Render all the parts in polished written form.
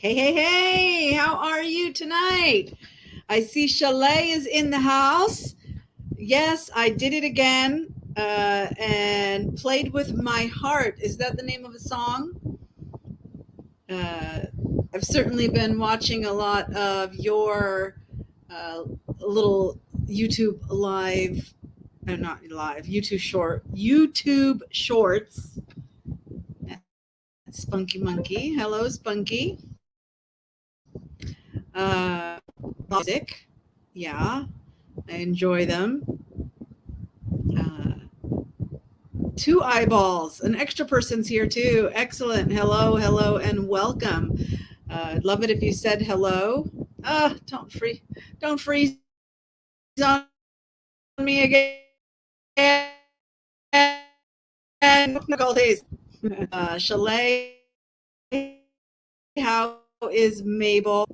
Hey, hey, hey, how are you tonight? I see Chalet is in the house. Yes, I did it again and played with my heart. Is that the name of a song? Uh, I've certainly been watching a lot of your uh, little YouTube live, not live, YouTube shorts. Spunky Monkey. Hello, Spunky. Music. Yeah, I enjoy them. Uh, Two eyeballs. An extra person's here too. Excellent. Hello, hello, and welcome. I'd love it if you said hello. Don't freeze on me again. Technical days. Chalet, how is Mabel?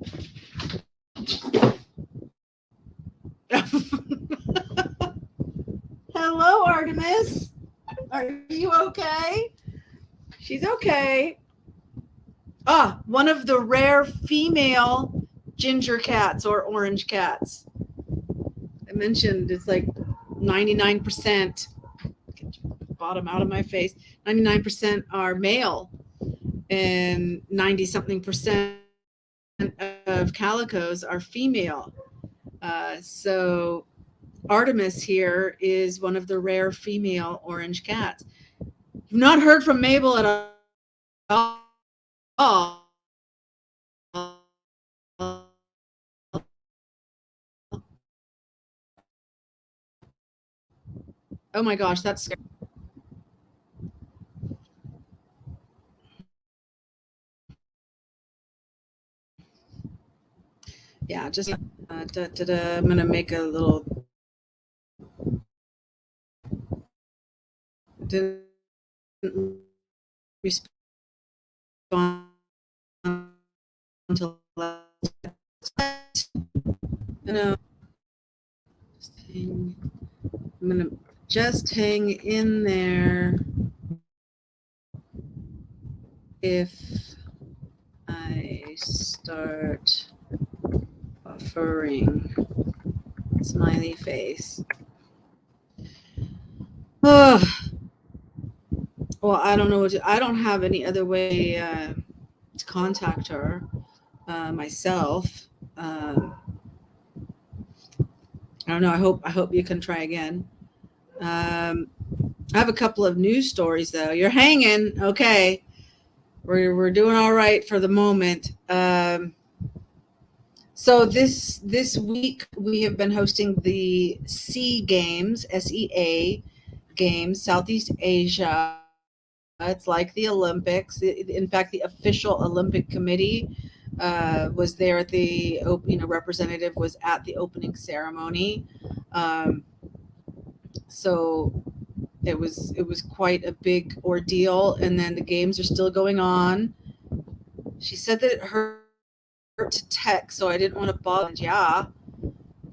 Hello, Artemis. Are you okay? She's okay. One of the rare female ginger cats or orange cats. I mentioned it's like 99%, get your bottom out of my face, 99% are male and 90 something percent of calicos are female. So Artemis here is one of the rare female orange cats. You've not heard from Mabel at all. Oh my gosh, that's scary. Yeah, just I'm gonna make a little. Didn't respond until last. No, I'm gonna just hang in there. If I start buffering, smiley face. Oh, well, I don't know I don't have any other way to contact her myself. I don't know. I hope you can try again. I have a couple of news stories though. You're hanging, okay? We're doing all right for the moment. So this week we have been hosting the SEA Games, SEA Games, Southeast Asia. It's like the Olympics. In fact, the official Olympic Committee was there at the representative was at the opening ceremony. Um, so it was quite a big ordeal, and then the games are still going on. She said that it hurt to text, so I didn't want to bother. Yeah,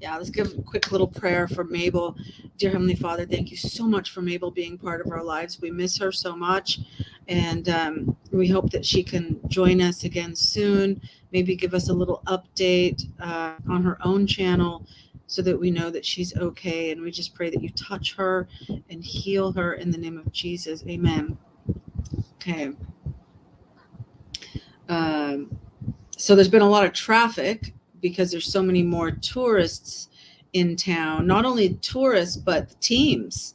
let's give a quick little prayer for Mabel. Dear Heavenly Father, thank you so much for Mabel being part of our lives. We miss her so much, and we hope that she can join us again soon. Maybe give us a little update on her own channel so that we know that she's okay. And we just pray that you touch her and heal her in the name of Jesus. Amen. Okay. So there's been a lot of traffic because there's so many more tourists in town. Not only tourists, but the teams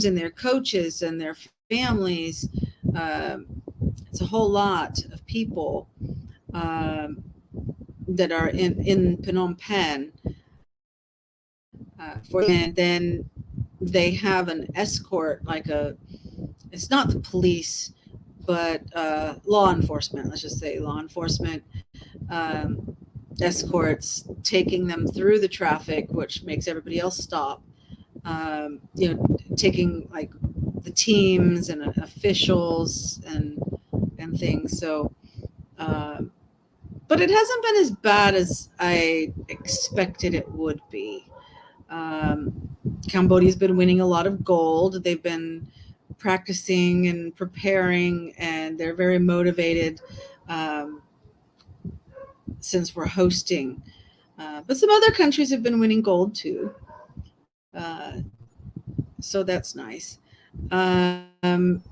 and their coaches and their families. It's a whole lot of people that are in Phnom Penh. And then they have an escort, it's not the police, but law enforcement, let's just say law enforcement escorts taking them through the traffic, which makes everybody else stop. Taking like the teams and officials and things. So, but it hasn't been as bad as I expected it would be. Cambodia's been winning a lot of gold. They've been practicing and preparing, and they're very motivated. since we're hosting. But some other countries have been winning gold too. Uh, so that's nice. Um,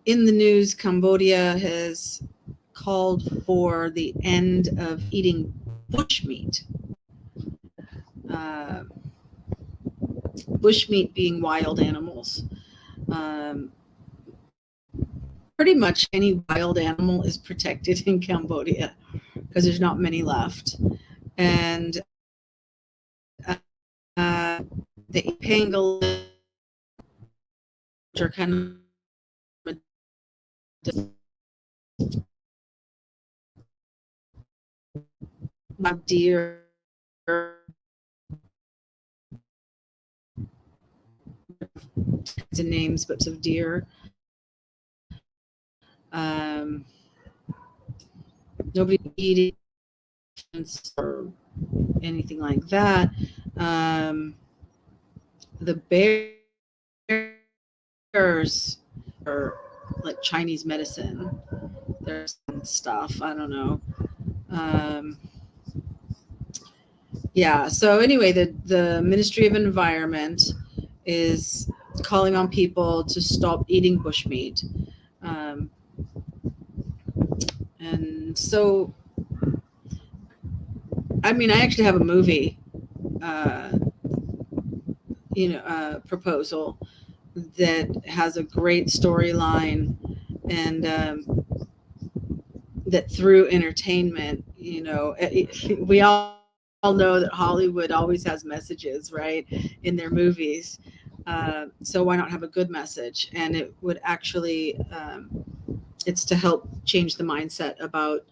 in the news, Cambodia has called for the end of eating bushmeat. Uh, Bushmeat being wild animals. Um, Pretty much any wild animal is protected in Cambodia because there's not many left. And uh, the pangolin, which are kind of deer, names, but of deer. Um, Nobody eating or anything like that. Um, the bears are like Chinese medicine. There's stuff. I don't know. Um, yeah. So anyway, the Ministry of Environment is calling on people to stop eating bushmeat. Um, and so, I mean, I actually have a movie, uh, proposal that has a great storyline, and that through entertainment, we all know that Hollywood always has messages, right, in their movies. So why not have a good message? And it would actually, it's to help change the mindset about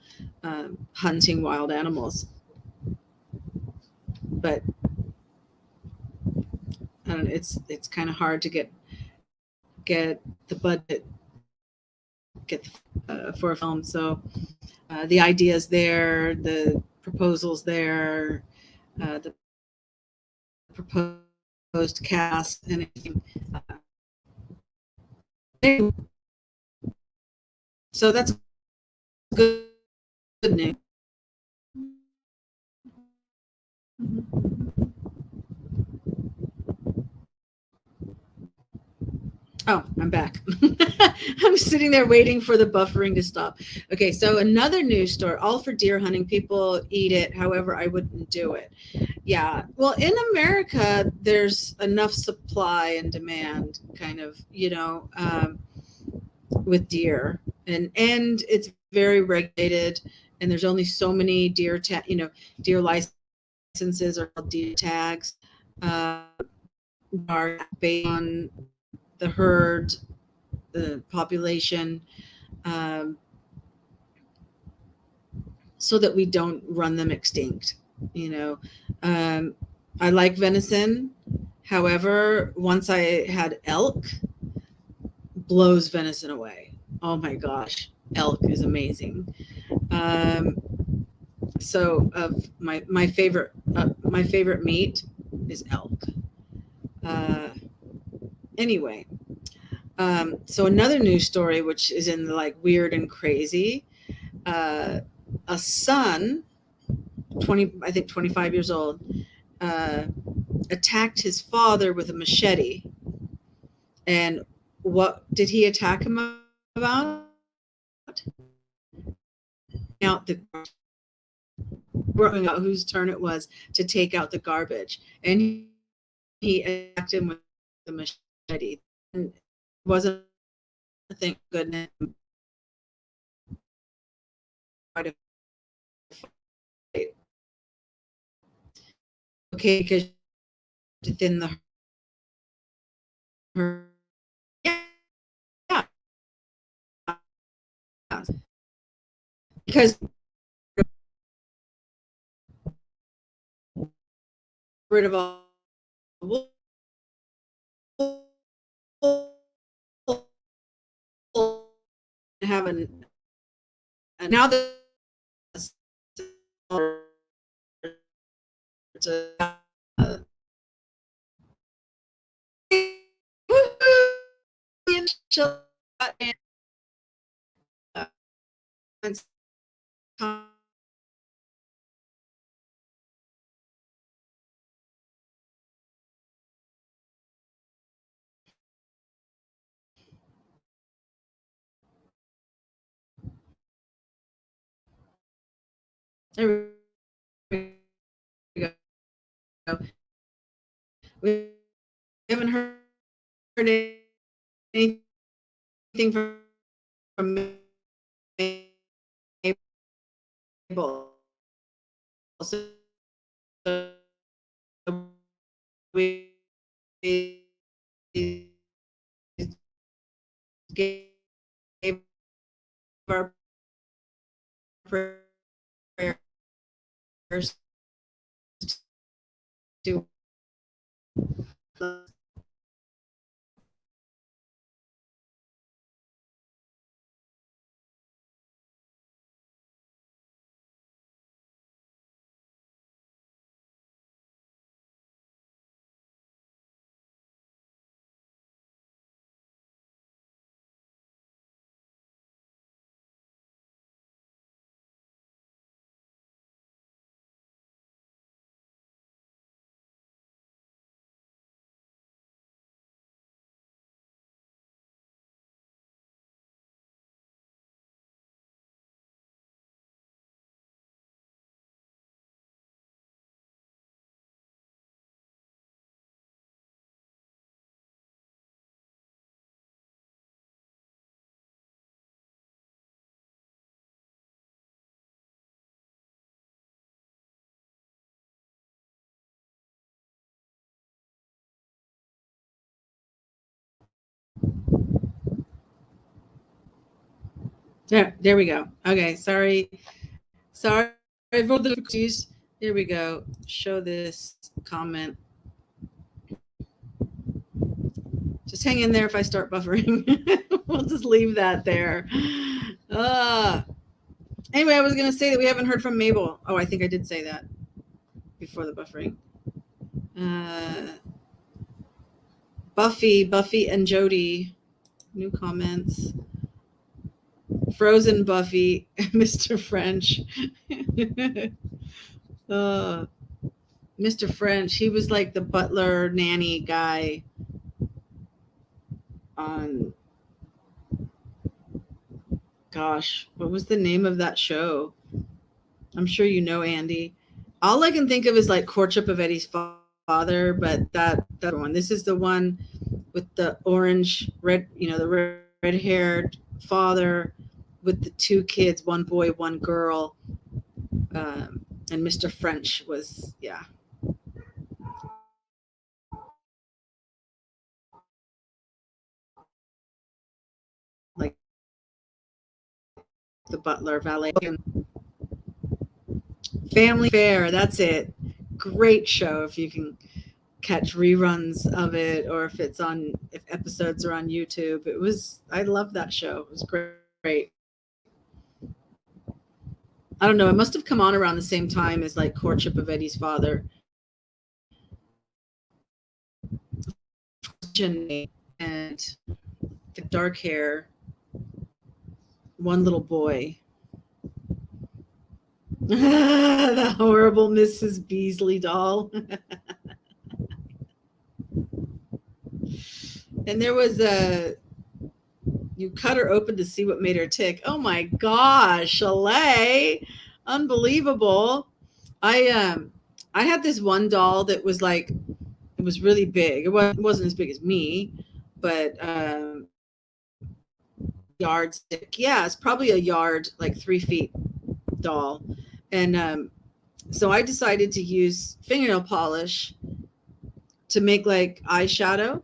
hunting wild animals. But I don't know, it's kind of hard to get the budget get for a film. So the ideas there, the proposals there, the proposed cast, and everything. So that's good, good news. Oh, I'm back. I'm sitting there waiting for the buffering to stop. Okay, so another news story, all for deer hunting. People eat it. However, I wouldn't do it. Yeah. Well, in America, there's enough supply and demand, kind of, with deer, and it's very regulated, and there's only so many deer licenses or deer tags uh, are based on the herd, the population, um, so that we don't run them extinct. You know, um, I like venison. However, once I had elk, blows venison away. Oh my gosh, elk is amazing. Um, so, of my favorite meat is elk. Uh, anyway, so another news story, which is in the like weird and crazy. Uh, a son, 25 years old, uh, attacked his father with a machete. And what did he attack him about? Out the Working out whose turn it was to take out the garbage, and he attacked him with the machete. And it wasn't, thank goodness, quite a fight. Okay, because within the her, yeah, because rid of all having now that There we go. We haven't heard anything from Mabel. We gave our prayers to there we go. Okay, sorry for the difficulties. Here we go. Show this comment. Just hang in there if I start buffering. We'll just leave that there. Uh, anyway, I was going to say that we haven't heard from Mabel. Oh, I think I did say that before the buffering. Buffy and Jody. New comments. Frozen Buffy, Mr. French. uh, Mr. French, he was like the butler nanny guy on, gosh, what was the name of that show? I'm sure you know, Andy. All I can think of is like Courtship of Eddie's Father, but that one. This is the one with the orange, red, the red-haired father with the two kids, one boy, one girl. And Mr. French was, yeah. Like the butler, valet. Family Fair, that's it. Great show if you can catch reruns of it, or if episodes are on YouTube. I love that show. It was great. I don't know, it must have come on around the same time as like Courtship of Eddie's Father. And the dark hair, one little boy. The horrible Mrs. Beasley doll. And there was you cut her open to see what made her tick. Oh my gosh, Chalet. Unbelievable. I had this one doll that was like, it was really big. It wasn't as big as me, but yard stick. Yeah, it's probably a yard, like 3 feet doll. And so I decided to use fingernail polish to make like eyeshadow.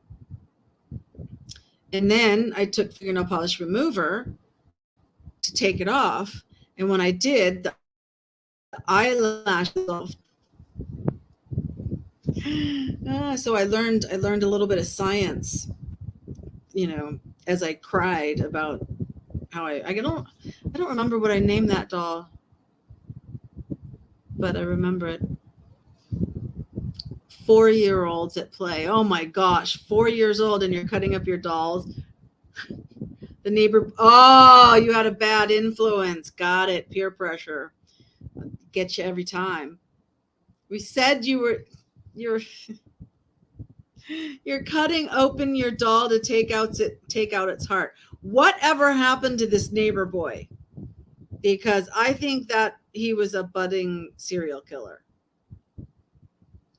And then I took fingernail polish remover to take it off. And when I did, the eyelash dissolved. So I learned a little bit of science, as I cried about how I don't remember what I named that doll, but I remember it. 4-year-olds at play. Oh my gosh, 4 years old and you're cutting up your dolls. The neighbor, oh, you had a bad influence. Got it. Peer pressure. Get you every time. We said you're cutting open your doll to take out its heart. Whatever happened to this neighbor boy? Because I think that he was a budding serial killer.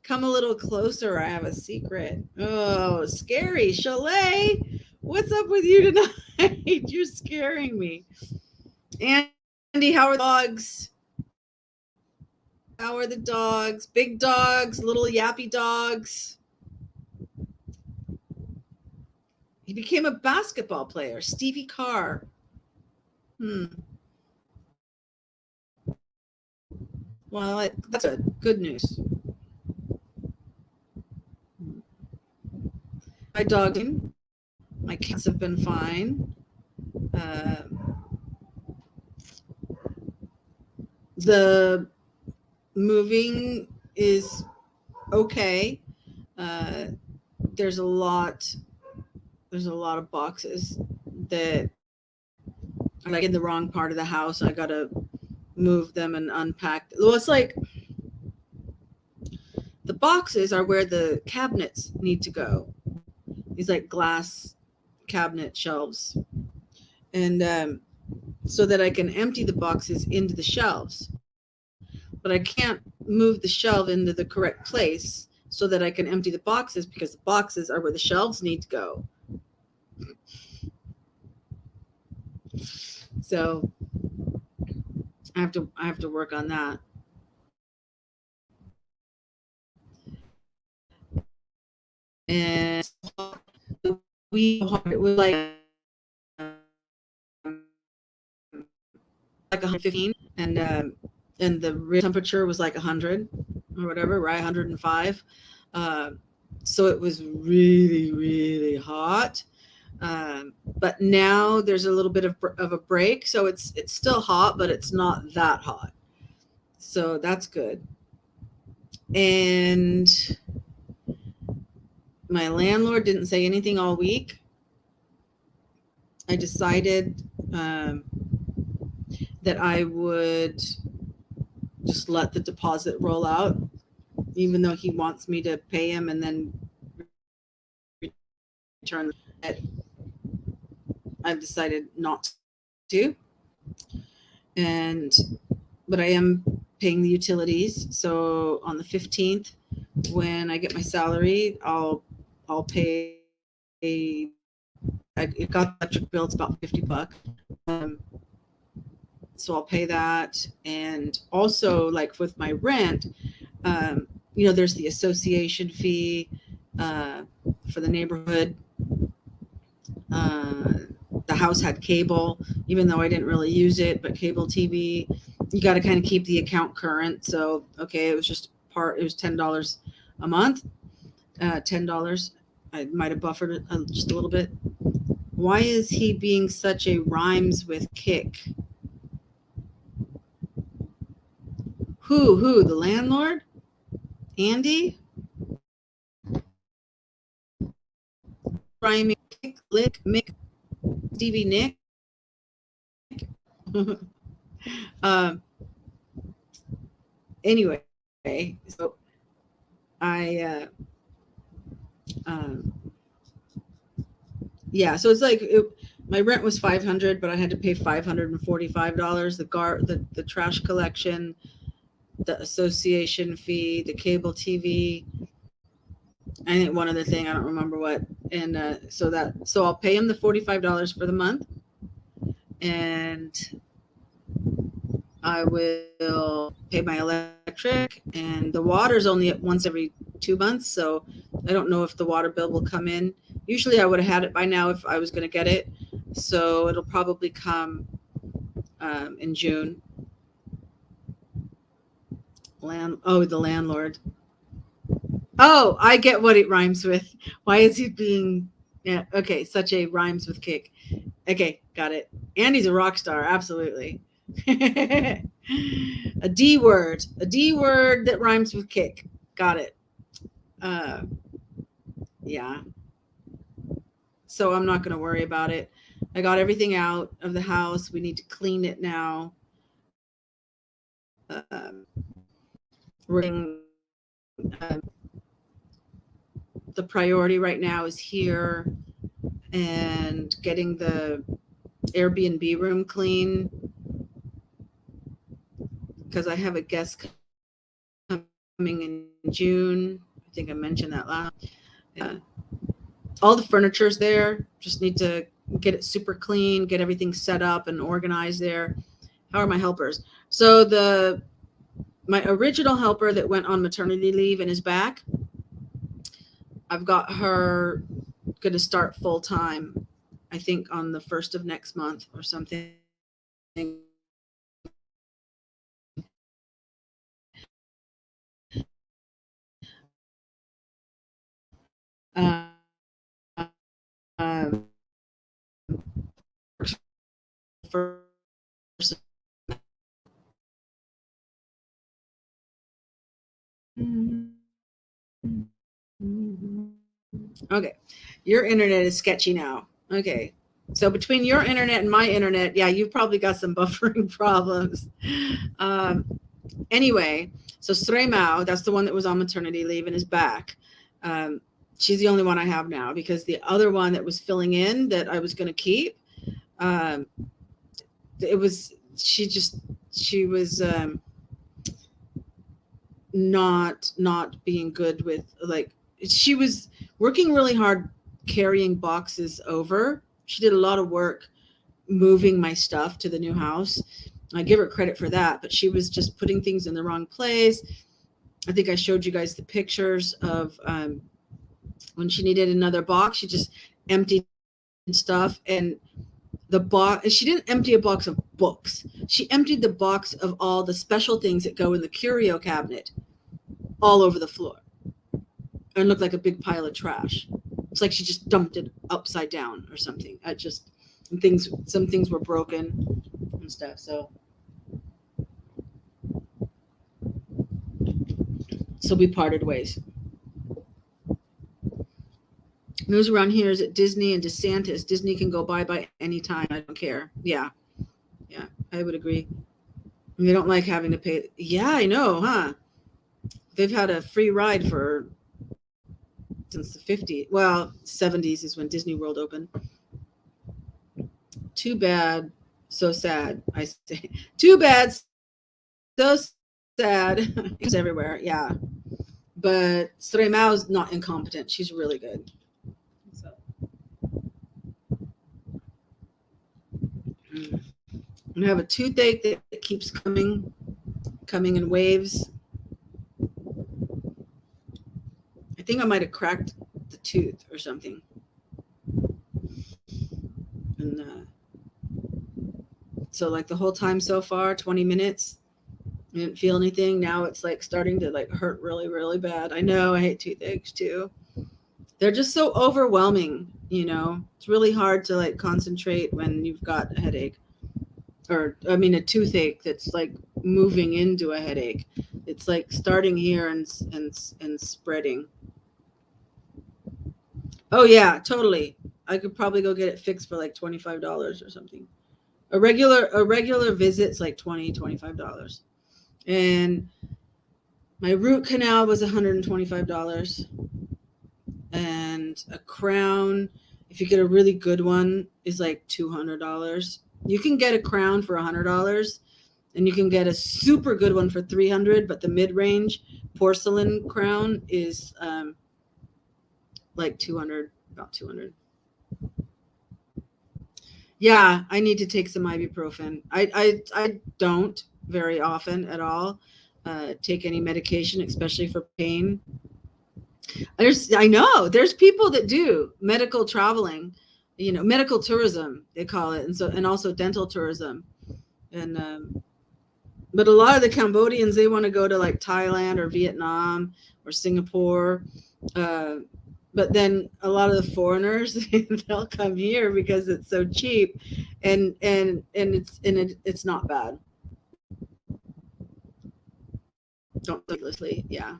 Come a little closer. I have a secret. Oh, scary. Chalet, what's up with you tonight? You're scaring me. Andy, how are the dogs? How are the dogs? Big dogs, little yappy dogs. He became a basketball player, Stevie Carr. Hmm. Well, that's good. Good news. My dog, my cats have been fine. Uh, the moving is okay. Uh, there's a lot. There's a lot of boxes that are like in the wrong part of the house. I gotta move them and unpack. Well, it's like the boxes are where the cabinets need to go. These like glass cabinet shelves, and so that I can empty the boxes into the shelves. But I can't move the shelf into the correct place so that I can empty the boxes because the boxes are where the shelves need to go. So I have to work on that. And it was like 115, and the real temperature was like 100 or whatever, right? 105. Uh, so it was really, really hot. But now there's a little bit of a break, so it's still hot, but it's not that hot. So that's good. And my landlord didn't say anything all week. I decided that I would just let the deposit roll out, even though he wants me to pay him and then return it. I've decided not to. And but I am paying the utilities. So on the 15th, when I get my salary, I'll pay. It got the electric bill. It's about $50. Um, so I'll pay that, and also like with my rent, there's the association fee for the neighborhood. Uh, the house had cable, even though I didn't really use it, but cable TV, you got to kind of keep the account current. So, okay, it was $10 a month, $10. I might have buffered it just a little bit. Why is he being such a rhymes with kick? Who? The landlord? Andy? Rhyming kick, lick, Mick, Stevie Nick? um, anyway, so I, yeah, so it's like my rent was $500, but I had to pay $545. The trash collection, the association fee, the cable TV. I think one other thing, I don't remember what. And so I'll pay him the $45 for the month, and I will pay my electric, and the water's only once every 2 months. So I don't know if the water bill will come in. Usually I would have had it by now if I was going to get it. So it'll probably come in June. The landlord. Oh, I get what it rhymes with. Why is he being, yeah, okay, such a rhymes with kick. Okay, got it. Andy's a rock star, absolutely. A D word that rhymes with kick. Got it. Yeah. So I'm not going to worry about it. I got everything out of the house. We need to clean it now. The priority right now is here and getting the Airbnb room clean, because I have a guest coming in June. I think I mentioned that last. Uh, all the furniture's there. Just need to get it super clean, get everything set up and organized there. How are my helpers? So my original helper that went on maternity leave and is back, I've got her going to start full time, I think on the 1st of next month or something. Uh, um, first, okay, your internet is sketchy now. Okay, so between your internet and my internet, yeah, you've probably got some buffering problems. Anyway, so Sremao, that's the one that was on maternity leave and is back. Um, she's the only one I have now because the other one that was filling in that I was going to keep, um, it was she was not being good with, like, she was working really hard carrying boxes over. She did a lot of work moving my stuff to the new house. I give her credit for that, but she was just putting things in the wrong place. I think I showed you guys the pictures of when she needed another box, she just emptied stuff, and the box, she didn't empty a box of books. She emptied the box of all the special things that go in the curio cabinet all over the floor and looked like a big pile of trash. It's like she just dumped it upside down or something. Some things were broken and stuff. So we parted ways. News around here is that Disney and DeSantis, Disney can go bye anytime. I don't care. Yeah, I would agree. They don't like having to pay. Yeah, I know, huh? They've had a free ride for since the 50s. Well, 70s is when Disney World opened. Too bad, so sad. I say, too bad, so sad. It's everywhere. Yeah, but Srey Mao's not incompetent. She's really good. So, I have a toothache that keeps coming in waves. I think I might have cracked the tooth or something. And so, like, the whole time so far, 20 minutes, I didn't feel anything. Now it's like starting to like hurt really, really bad. I know, I hate toothaches too. They're just so overwhelming, you know. It's really hard to like concentrate when you've got a headache, or I mean a toothache that's like moving into a headache. It's like starting here and spreading. Oh yeah, totally. I could probably go get it fixed for like $25 or something. A regular visit's like $25. And my root canal was $125. And a crown, if you get a really good one, is like $200. You can get a crown for $100, and you can get a super good one for $300. But the mid-range porcelain crown is like 200, about 200. Yeah, I need to take some ibuprofen. I don't very often at all take any medication, especially for pain. I know there's people that do medical traveling, you know, medical tourism they call it, and also dental tourism, and but a lot of the Cambodians, they want to go to like Thailand or Vietnam or Singapore, uh, but then a lot of the foreigners they'll come here because it's so cheap, and it's not bad. Don't needlessly, yeah.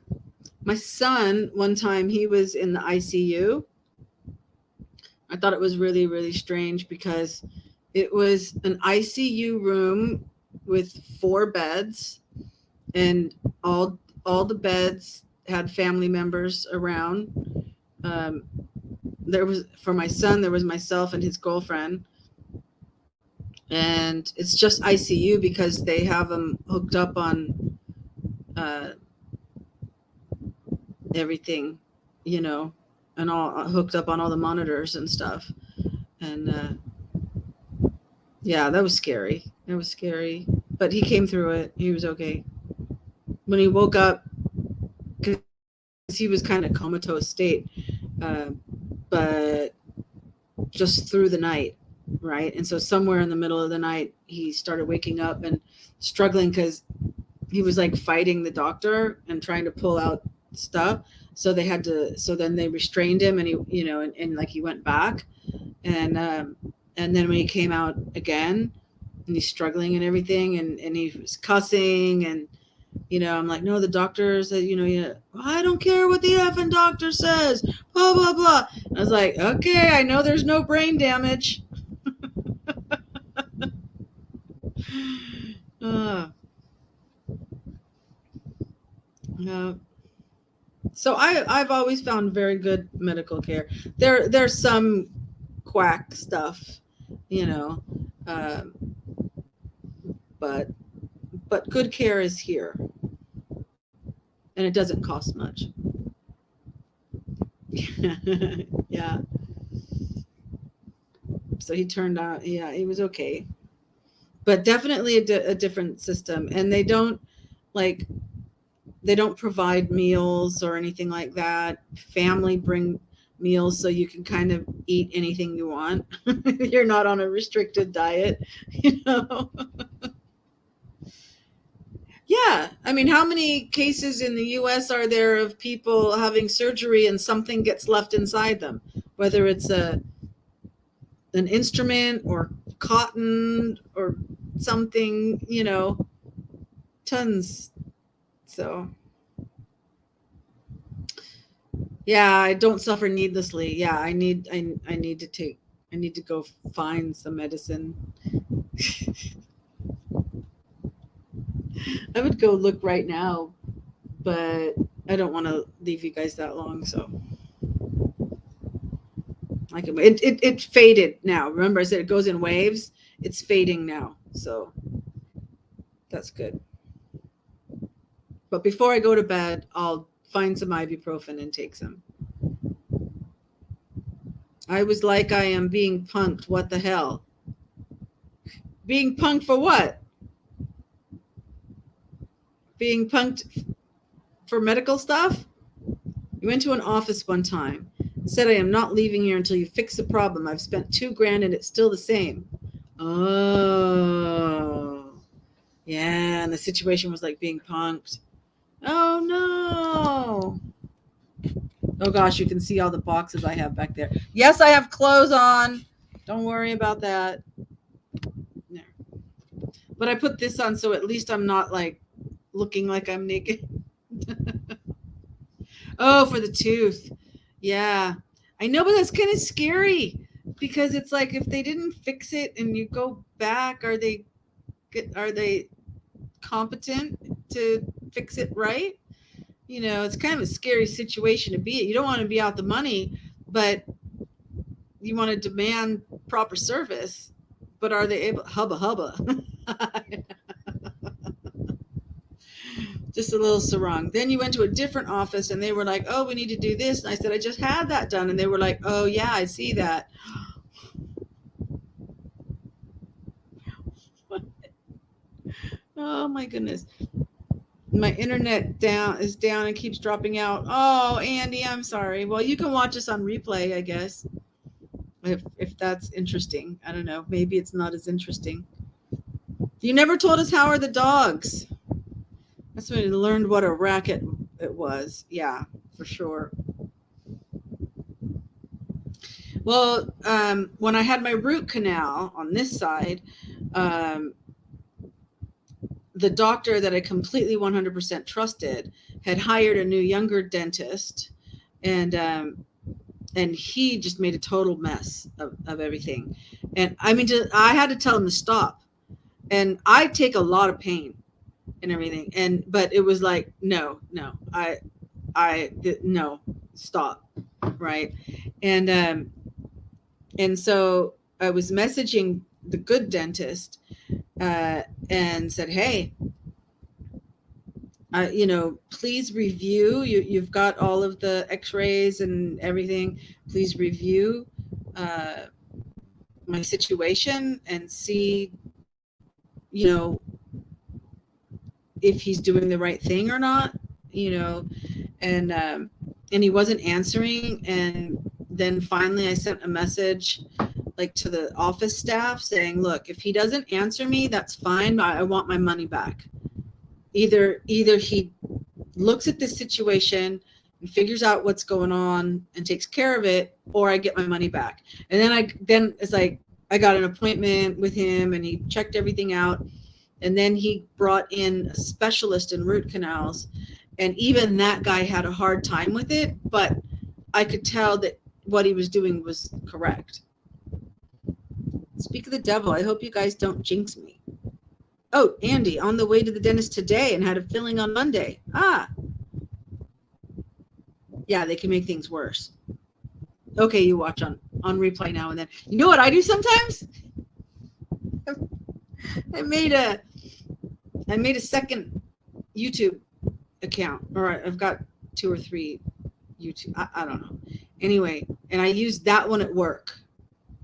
My son, one time he was in the ICU. I thought it was really, really strange because it was an ICU room with 4 beds, and all the beds had family members around. Um, there was, for my son, there was myself and his girlfriend, and it's just ICU because they have them hooked up on uh, everything, you know, and all hooked up on all the monitors and stuff. And yeah, that was scary. It was scary, but he came through it. He was okay. When he woke up, because he was kind of comatose state, uh, but just through the night, right? And so somewhere in the middle of the night, he started waking up and struggling because he was like fighting the doctor and trying to pull out stuff. So they had to. So then they restrained him, and he, and like he went back, and and then when he came out again, and he's struggling and everything, and he was cussing, and I'm like, no, the doctor said, I don't care what the effing doctor says, blah blah blah. I was like, okay, I know there's no brain damage. uh, uh, so I've always found very good medical care. There's some quack stuff, you know, um, but good care is here, and it doesn't cost much. Yeah. So he turned out, yeah, he was okay, but definitely a different system, and like they don't provide meals or anything like that. Family bring meals so you can kind of eat anything you want. You're not on a restricted diet, you know. Yeah, I mean, how many cases in the US are there of people having surgery and something gets left inside them, whether it's an instrument or cotton or something, tons. So, yeah, I don't suffer needlessly. Yeah, I need to take I need to go find some medicine. I would go look right now, but I don't want to leave you guys that long, so I can wait. It faded now. Remember I said it goes in waves. It's fading now. So that's good. But before I go to bed, I'll find some ibuprofen and take some. I was like, I am being punked. What the hell? Being punked for what? Being punked for medical stuff? You went to an office one time and said, I am not leaving here until you fix the problem. I've spent $2,000 and it's still the same. Oh, yeah. And the situation was like being punked. Oh, no. Oh, gosh, you can see all the boxes I have back there. Yes, I have clothes on. Don't worry about that. There. But I put this on so at least I'm not like looking like I'm naked. Oh, for the tooth. Yeah. I know, but that's kind of scary because it's like if they didn't fix it and you go back, are they competent to fix it right? It's kind of a scary situation to be in. You don't want to be out the money, but you want to demand proper service. But are they able? Hubba hubba. Just a little sarong. Then you went to a different office and they were like, oh, we need to do this. And I said, I just had that done. And they were like, oh, yeah, I see that. Oh, my goodness. My internet is down and keeps dropping out. Oh, Andy, I'm sorry. Well, you can watch us on replay, I guess, if that's interesting. I don't know. Maybe it's not as interesting. You never told us how are the dogs. That's when we learned what a racket it was. Yeah, for sure. Well, when I had my root canal on this side, um, the doctor that I completely 100% trusted had hired a new younger dentist, and he just made a total mess of everything. And I mean, I had to tell him to stop. And I take a lot of pain and everything. But it was like, no, no, stop. Right. And so I was messaging the good dentist, and said, hey, please review. You've got all of the x-rays and everything. Please review my situation and see, if he's doing the right thing or not, and he wasn't answering. And then finally I sent a message like to the office staff saying, look, if he doesn't answer me, that's fine, but I want my money back. Either he looks at this situation and figures out what's going on and takes care of it, or I get my money back. And then it's like I got an appointment with him and he checked everything out. And then he brought in a specialist in root canals. And even that guy had a hard time with it, but I could tell that what he was doing was correct. Speak of the devil, I hope you guys don't jinx me. Oh, Andy, on the way to the dentist today and had a filling on Monday. Yeah, they can make things worse. Okay, you watch on replay now and then. You know what I do sometimes? I made a second YouTube account, or I've got 2 or 3 YouTube. I don't know. Anyway, and I use that one at work,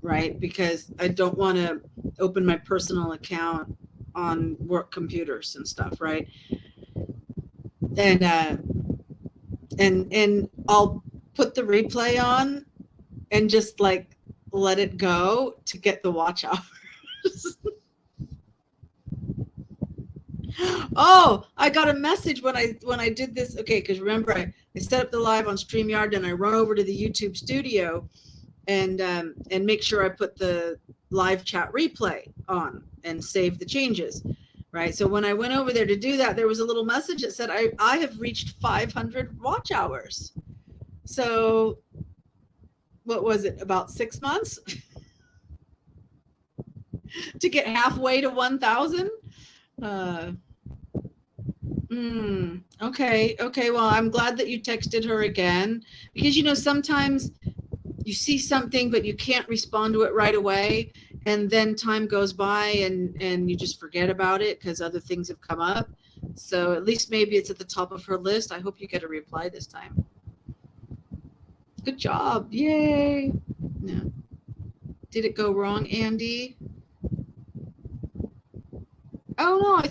right? Because I don't want to open my personal account on work computers and stuff, right? And I'll put the replay on and just like let it go to get the watch hours. Oh, I got a message when I did this. Okay, because remember I set up the live on StreamYard and I run over to the YouTube studio and make sure I put the live chat replay on and save the changes, right? So when I went over there to do that, there was a little message that said I have reached 500 watch hours. So what was it, about 6 months to get halfway to 1,000? Okay. Well, I'm glad that you texted her again, because sometimes you see something but you can't respond to it right away, and then time goes by and you just forget about it because other things have come up. So at least maybe it's at the top of her list. I hope you get a reply this time. Good job. Yay. No. Did it go wrong, Andy? Oh no,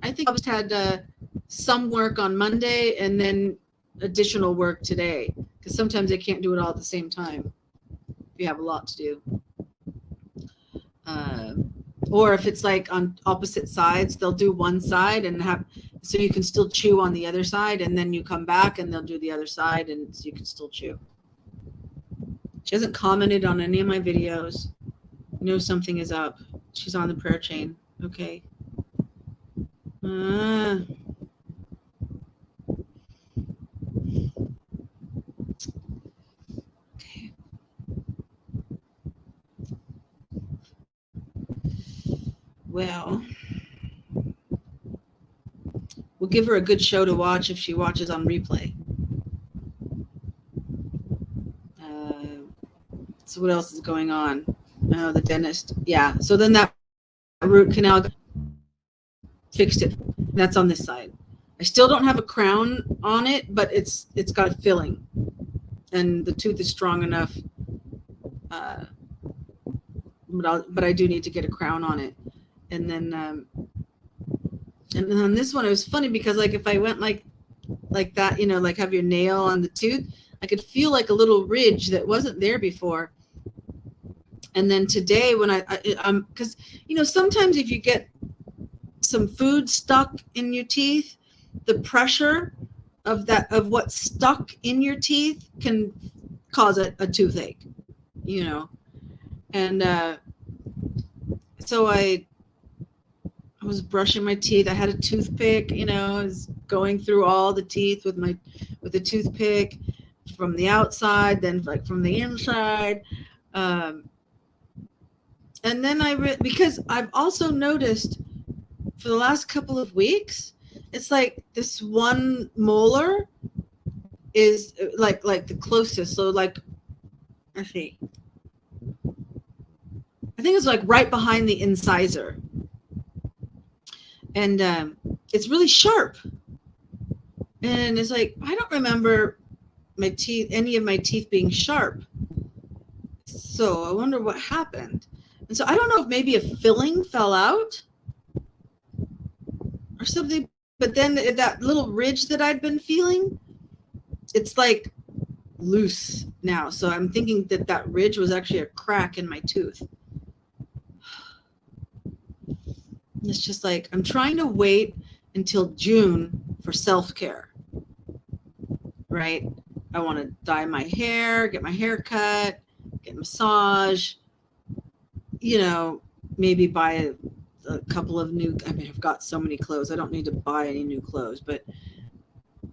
I think I just had some work on Monday and then additional work today, because sometimes I can't do it all at the same time if you have a lot to do. Or if it's like on opposite sides, they'll do one side and so you can still chew on the other side, and then you come back and they'll do the other side and so you can still chew. She hasn't commented on any of my videos. Something is up. She's on the prayer chain. Okay. Okay. Well, we'll give her a good show to watch if she watches on replay. So what else is going on? Oh, the dentist. Yeah. So then that root canal fixed it. That's on this side. I still don't have a crown on it, but it's got a filling, and the tooth is strong enough. But I do need to get a crown on it. And then on this one, it was funny because like if I went like that, like have your nail on the tooth, I could feel like a little ridge that wasn't there before. And then today when because sometimes if you get some food stuck in your teeth, the pressure of what's stuck in your teeth can cause a toothache, and so I was brushing my teeth. I had a toothpick, I was going through all the teeth with the toothpick from the outside, then like from the inside. And then because I've also noticed for the last couple of weeks, it's like this one molar is like the closest. So like, let's see. think it's like right behind the incisor. And it's really sharp. And it's like, I don't remember my teeth, any of my teeth being sharp. So I wonder what happened. And so I don't know if maybe a filling fell out or something, but then that little ridge that I'd been feeling, it's like loose now. So I'm thinking that that ridge was actually a crack in my tooth. It's just like, I'm trying to wait until June for self-care, right? I want to dye my hair, get my hair cut, get a massage, you know, maybe buy a couple of new, I mean, I've got so many clothes. I don't need to buy any new clothes, but,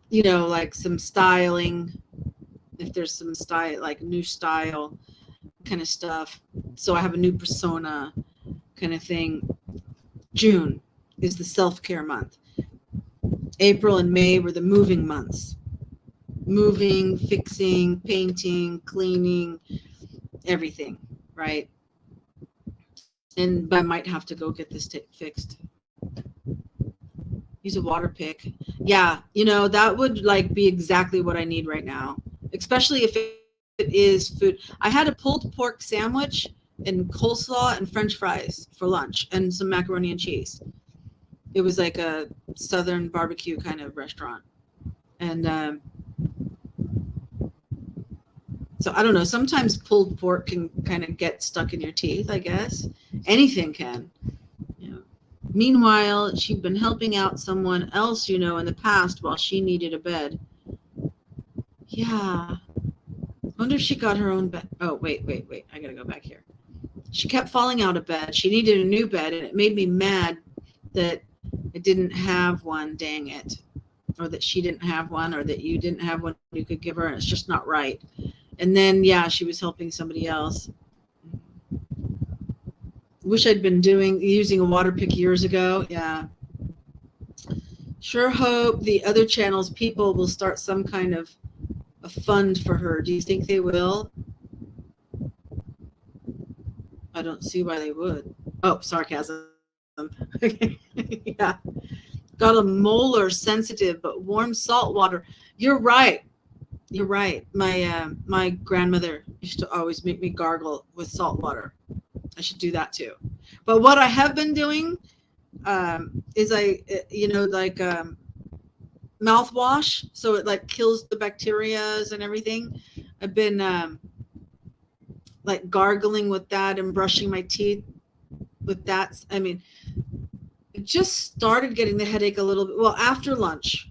you know, like some styling, if there's some style, like new style kind of stuff. So I have a new persona kind of thing. June is the self-care month. April and May were the moving months. Moving, fixing, painting, cleaning, everything, right? And I might have to go get this fixed. Use a water pick. Yeah, you know, that would like be exactly what I need right now, especially if it is food. I had a pulled pork sandwich and coleslaw and French fries for lunch and some macaroni and cheese. It was like a Southern barbecue kind of restaurant. And so I don't know, sometimes pulled pork can kind of get stuck in your teeth, I guess. Anything can. You know. Meanwhile, she'd been helping out someone else, you know, in the past while she needed a bed. Yeah. Wonder if she got her own bed. Oh, wait. I gotta go back here. She kept falling out of bed. She needed a new bed, and it made me mad that I didn't have one, dang it. Or that she didn't have one, or that you didn't have one you could give her, and it's just not right. And then, yeah, she was helping somebody else. Wish I'd been using a water pick years ago. Yeah. Sure hope the other channel's people will start some kind of a fund for her. Do you think they will? I don't see why they would. Oh, sarcasm. Yeah. Got a molar sensitive, but warm salt water. You're right. You're right. My grandmother used to always make me gargle with salt water. I should do that too. But what I have been doing is mouthwash, so it like kills the bacterias and everything. I've been like gargling with that and brushing my teeth with that. I mean, it just started getting the headache a little bit. Well, after lunch,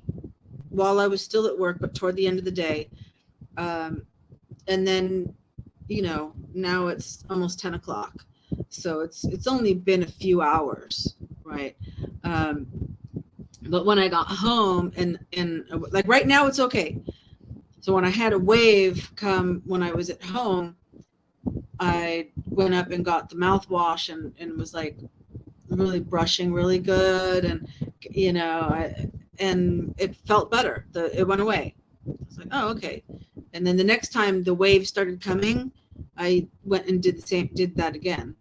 while I was still at work, but toward the end of the day. And then, you know, now it's almost 10 o'clock. So it's only been a few hours, right? But when I got home and like right now it's okay. So when I had a wave come when I was at home, I went up and got the mouthwash and was like really brushing really good. And, you know, and it felt better. It went away. I was like, oh, okay. And then the next time the wave started coming, I went and did that again.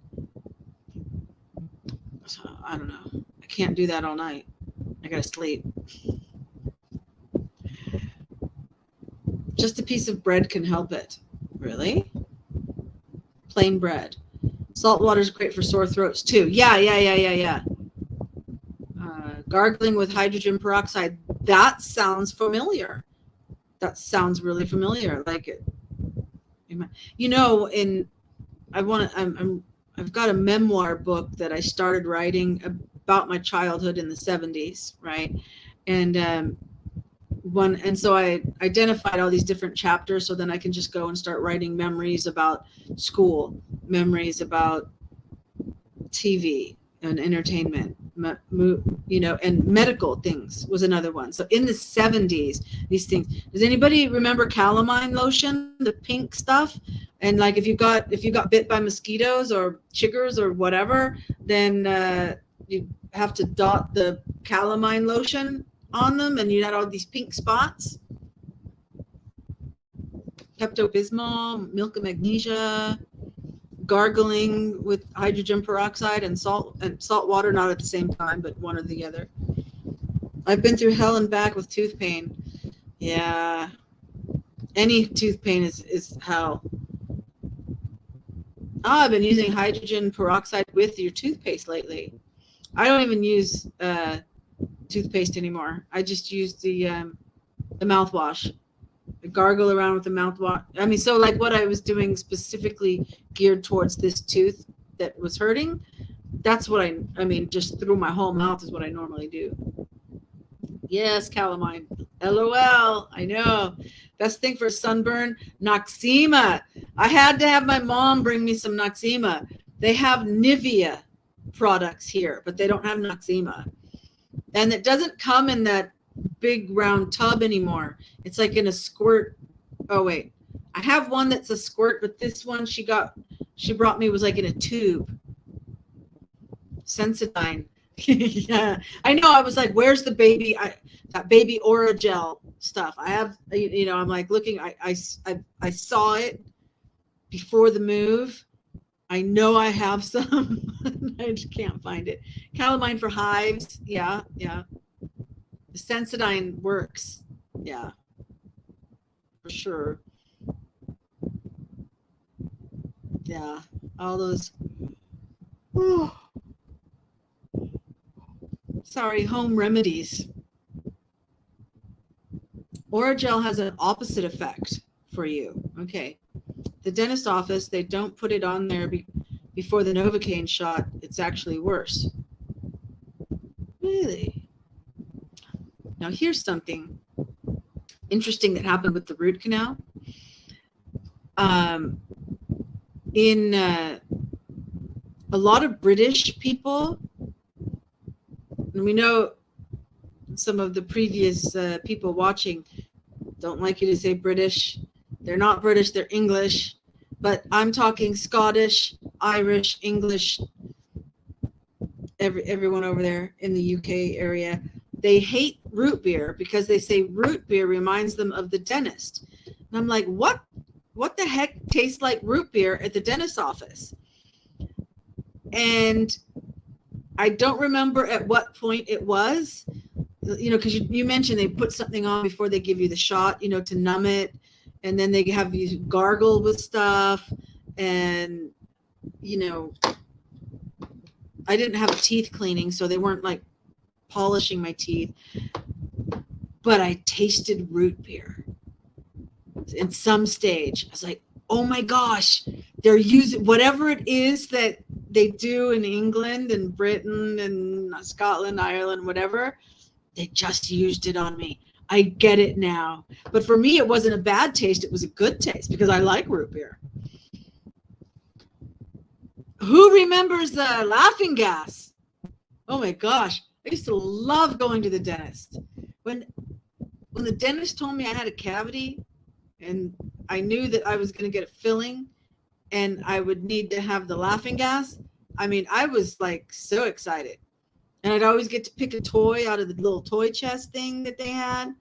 So I don't know. I can't do that all night. I gotta sleep. Just a piece of bread can help it. Really? Plain bread. Salt water is great for sore throats too. Yeah. Gargling with hydrogen peroxide. That sounds familiar. That sounds really familiar. Like it. You know, I've got a memoir book that I started writing about my childhood in the 70s, right? And so I identified all these different chapters, so then I can just go and start writing memories about school, memories about TV and entertainment, you know, and medical things was another one. So in the 70s, these things. Does anybody remember calamine lotion, the pink stuff? And like if you got bit by mosquitoes or chiggers or whatever, then you have to dot the calamine lotion on them, and you had all these pink spots. Pepto-Bismol, milk of magnesia, gargling with hydrogen peroxide and salt water, not at the same time, but one or the other. I've been through hell and back with tooth pain. Yeah. Any tooth pain is hell. I've been using hydrogen peroxide with your toothpaste lately. I don't even use toothpaste anymore. I just use the mouthwash. I gargle around with the mouthwash. I mean, so like what I was doing specifically geared towards this tooth that was hurting, that's what I mean, just through my whole mouth is what I normally do. Yes, calamine. LOL. I know. Best thing for sunburn, Noxema. I had to have my mom bring me some Noxema. They have Nivea products here, but they don't have Noxema. And it doesn't come in that big round tub anymore. It's like in a squirt. Oh, wait. I have one that's a squirt, but this one she brought me was like in a tube. Sensodyne. Yeah, I know. I was like, "Where's the baby? That baby Aura gel stuff." I have, I'm like looking. I saw it before the move. I know I have some. I just can't find it. Calamine for hives. Yeah. The Sensodyne works. Yeah, for sure. Yeah, all those. Whew. Sorry, home remedies. Oragel has an opposite effect for you. Okay. The dentist office, they don't put it on there before the Novocaine shot. It's actually worse. Really? Now, here's something interesting that happened with the root canal. In a lot of British people, and we know some of the previous people watching don't like you to say British. They're not British, they're English. But I'm talking Scottish, Irish, English, everyone over there in the UK area. They hate root beer because they say root beer reminds them of the dentist. And I'm like, what the heck tastes like root beer at the dentist's office? And I don't remember at what point it was, because you mentioned they put something on before they give you the shot, to numb it. And then they have you gargle with stuff. And, I didn't have teeth cleaning, so they weren't like polishing my teeth. But I tasted root beer in some stage. I was like, oh my gosh, they're using whatever it is that they do in England and Britain and Scotland, Ireland, whatever. They just used it on me. I get it now. But for me, it wasn't a bad taste. It was a good taste because I like root beer. Who remembers laughing gas? Oh my gosh. I used to love going to the dentist. When the dentist told me I had a cavity and I knew that I was going to get a filling and I would need to have the laughing gas, I mean, I was like so excited. And I'd always get to pick a toy out of the little toy chest thing that they had.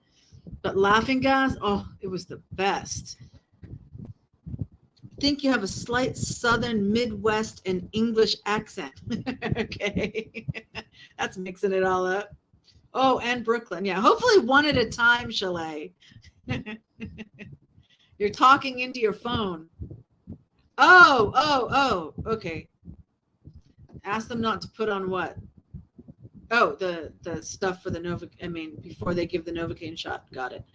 But laughing gas, oh, it was the best. I think you have a slight Southern, Midwest, and English accent. Okay. That's mixing it all up. Oh, and Brooklyn. Yeah, hopefully one at a time, Chalet. You're talking into your phone. Oh, okay. Ask them not to put on what? Oh, the stuff for the before they give the Novocaine shot. Got it.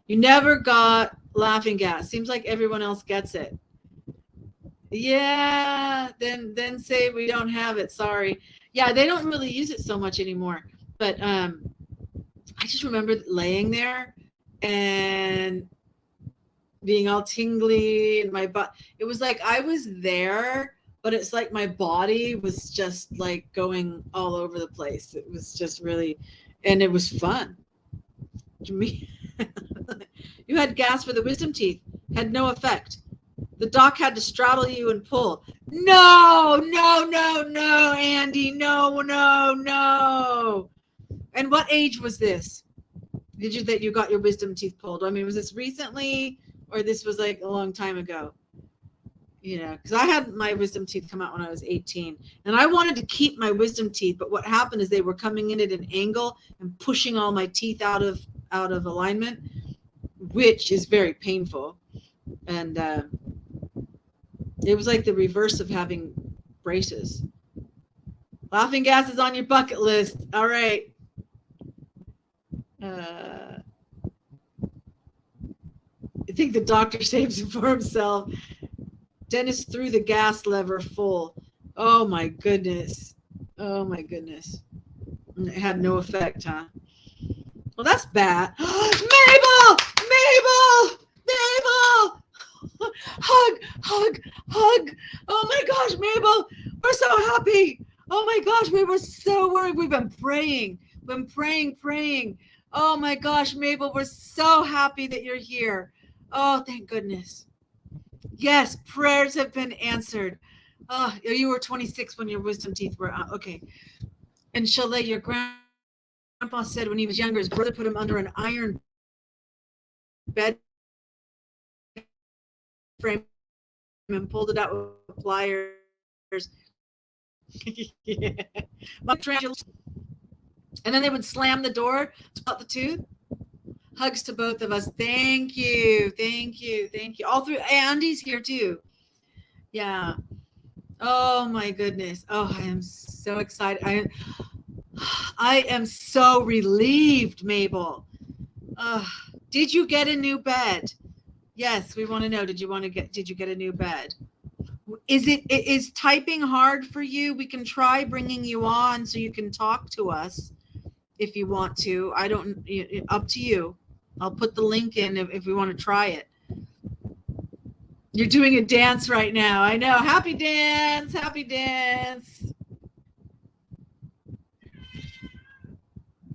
You never got laughing gas. Seems like everyone else gets it. Yeah, then say we don't have it. Sorry. Yeah, they don't really use it so much anymore. But I just remember laying there and being all tingly in my butt. It was like I was there, but it's like my body was just like going all over the place. It was just really, and it was fun. You had gas for the wisdom teeth, had no effect. The doc had to straddle you and pull. No, Andy, no. And what age was this? That you got your wisdom teeth pulled? I mean, was this recently or this was like a long time ago? because I had my wisdom teeth come out when I was 18, and I wanted to keep my wisdom teeth, but what happened is they were coming in at an angle and pushing all my teeth out of alignment, which is very painful. And it was like the reverse of having braces. Laughing gas is on your bucket list. All right. I think the doctor saves it for himself. Dennis threw the gas lever full. Oh my goodness. Oh my goodness. It had no effect, huh? Well, that's bad. Mabel! Mabel! Mabel! Hug, hug, hug. Oh my gosh, Mabel, we're so happy. Oh my gosh, we were so worried. We've been praying, praying. Oh my gosh, Mabel, we're so happy that you're here. Oh, thank goodness. Yes, prayers have been answered. Oh, you were 26 when your wisdom teeth were out. Okay. And Chalet, your grandpa said when he was younger, his brother put him under an iron bed frame and pulled it out with pliers. Yeah. And then they would slam the door to out the tooth. Hugs to both of us. Thank you. All through. Andy's here too. Yeah. Oh my goodness. Oh, I am so excited. I am so relieved, Mabel. Did you get a new bed? Yes, we want to know. Did you get a new bed? Is typing hard for you? We can try bringing you on so you can talk to us if you want to. I don't, up to you. I'll put the link in if we want to try it. You're doing a dance right now. I know. Happy dance.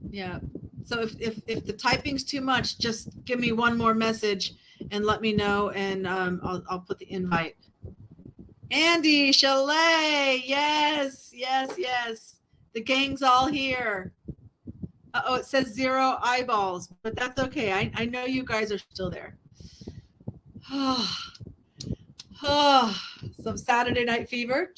Yeah. So if the typing's too much, just give me one more message and let me know, and I'll put the invite. Andy, Chalet, yes. The gang's all here. Oh, it says 0 eyeballs, but that's okay. I know you guys are still there. Some Saturday Night Fever. I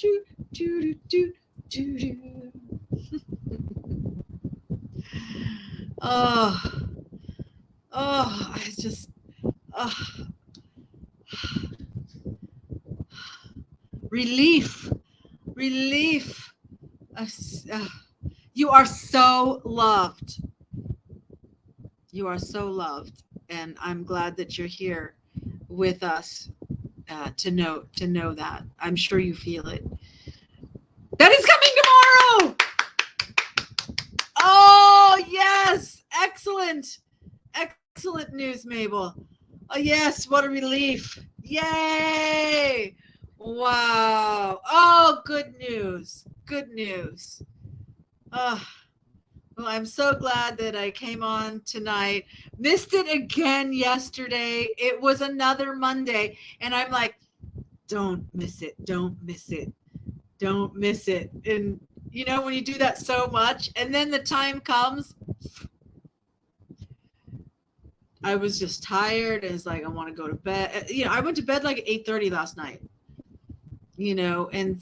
just relief. You are so loved. And I'm glad that you're here with us to know that. I'm sure you feel it. That is coming tomorrow. Oh yes, excellent news, Mabel. Oh yes, what a relief. Yay. Wow. Oh, good news. Oh, well, I'm so glad that I came on tonight. Missed it again yesterday. It was another Monday. And I'm like, don't miss it. And, when you do that so much, and then the time comes, I was just tired. And it's like, I want to go to bed. I went to bed like at 8:30 last night. And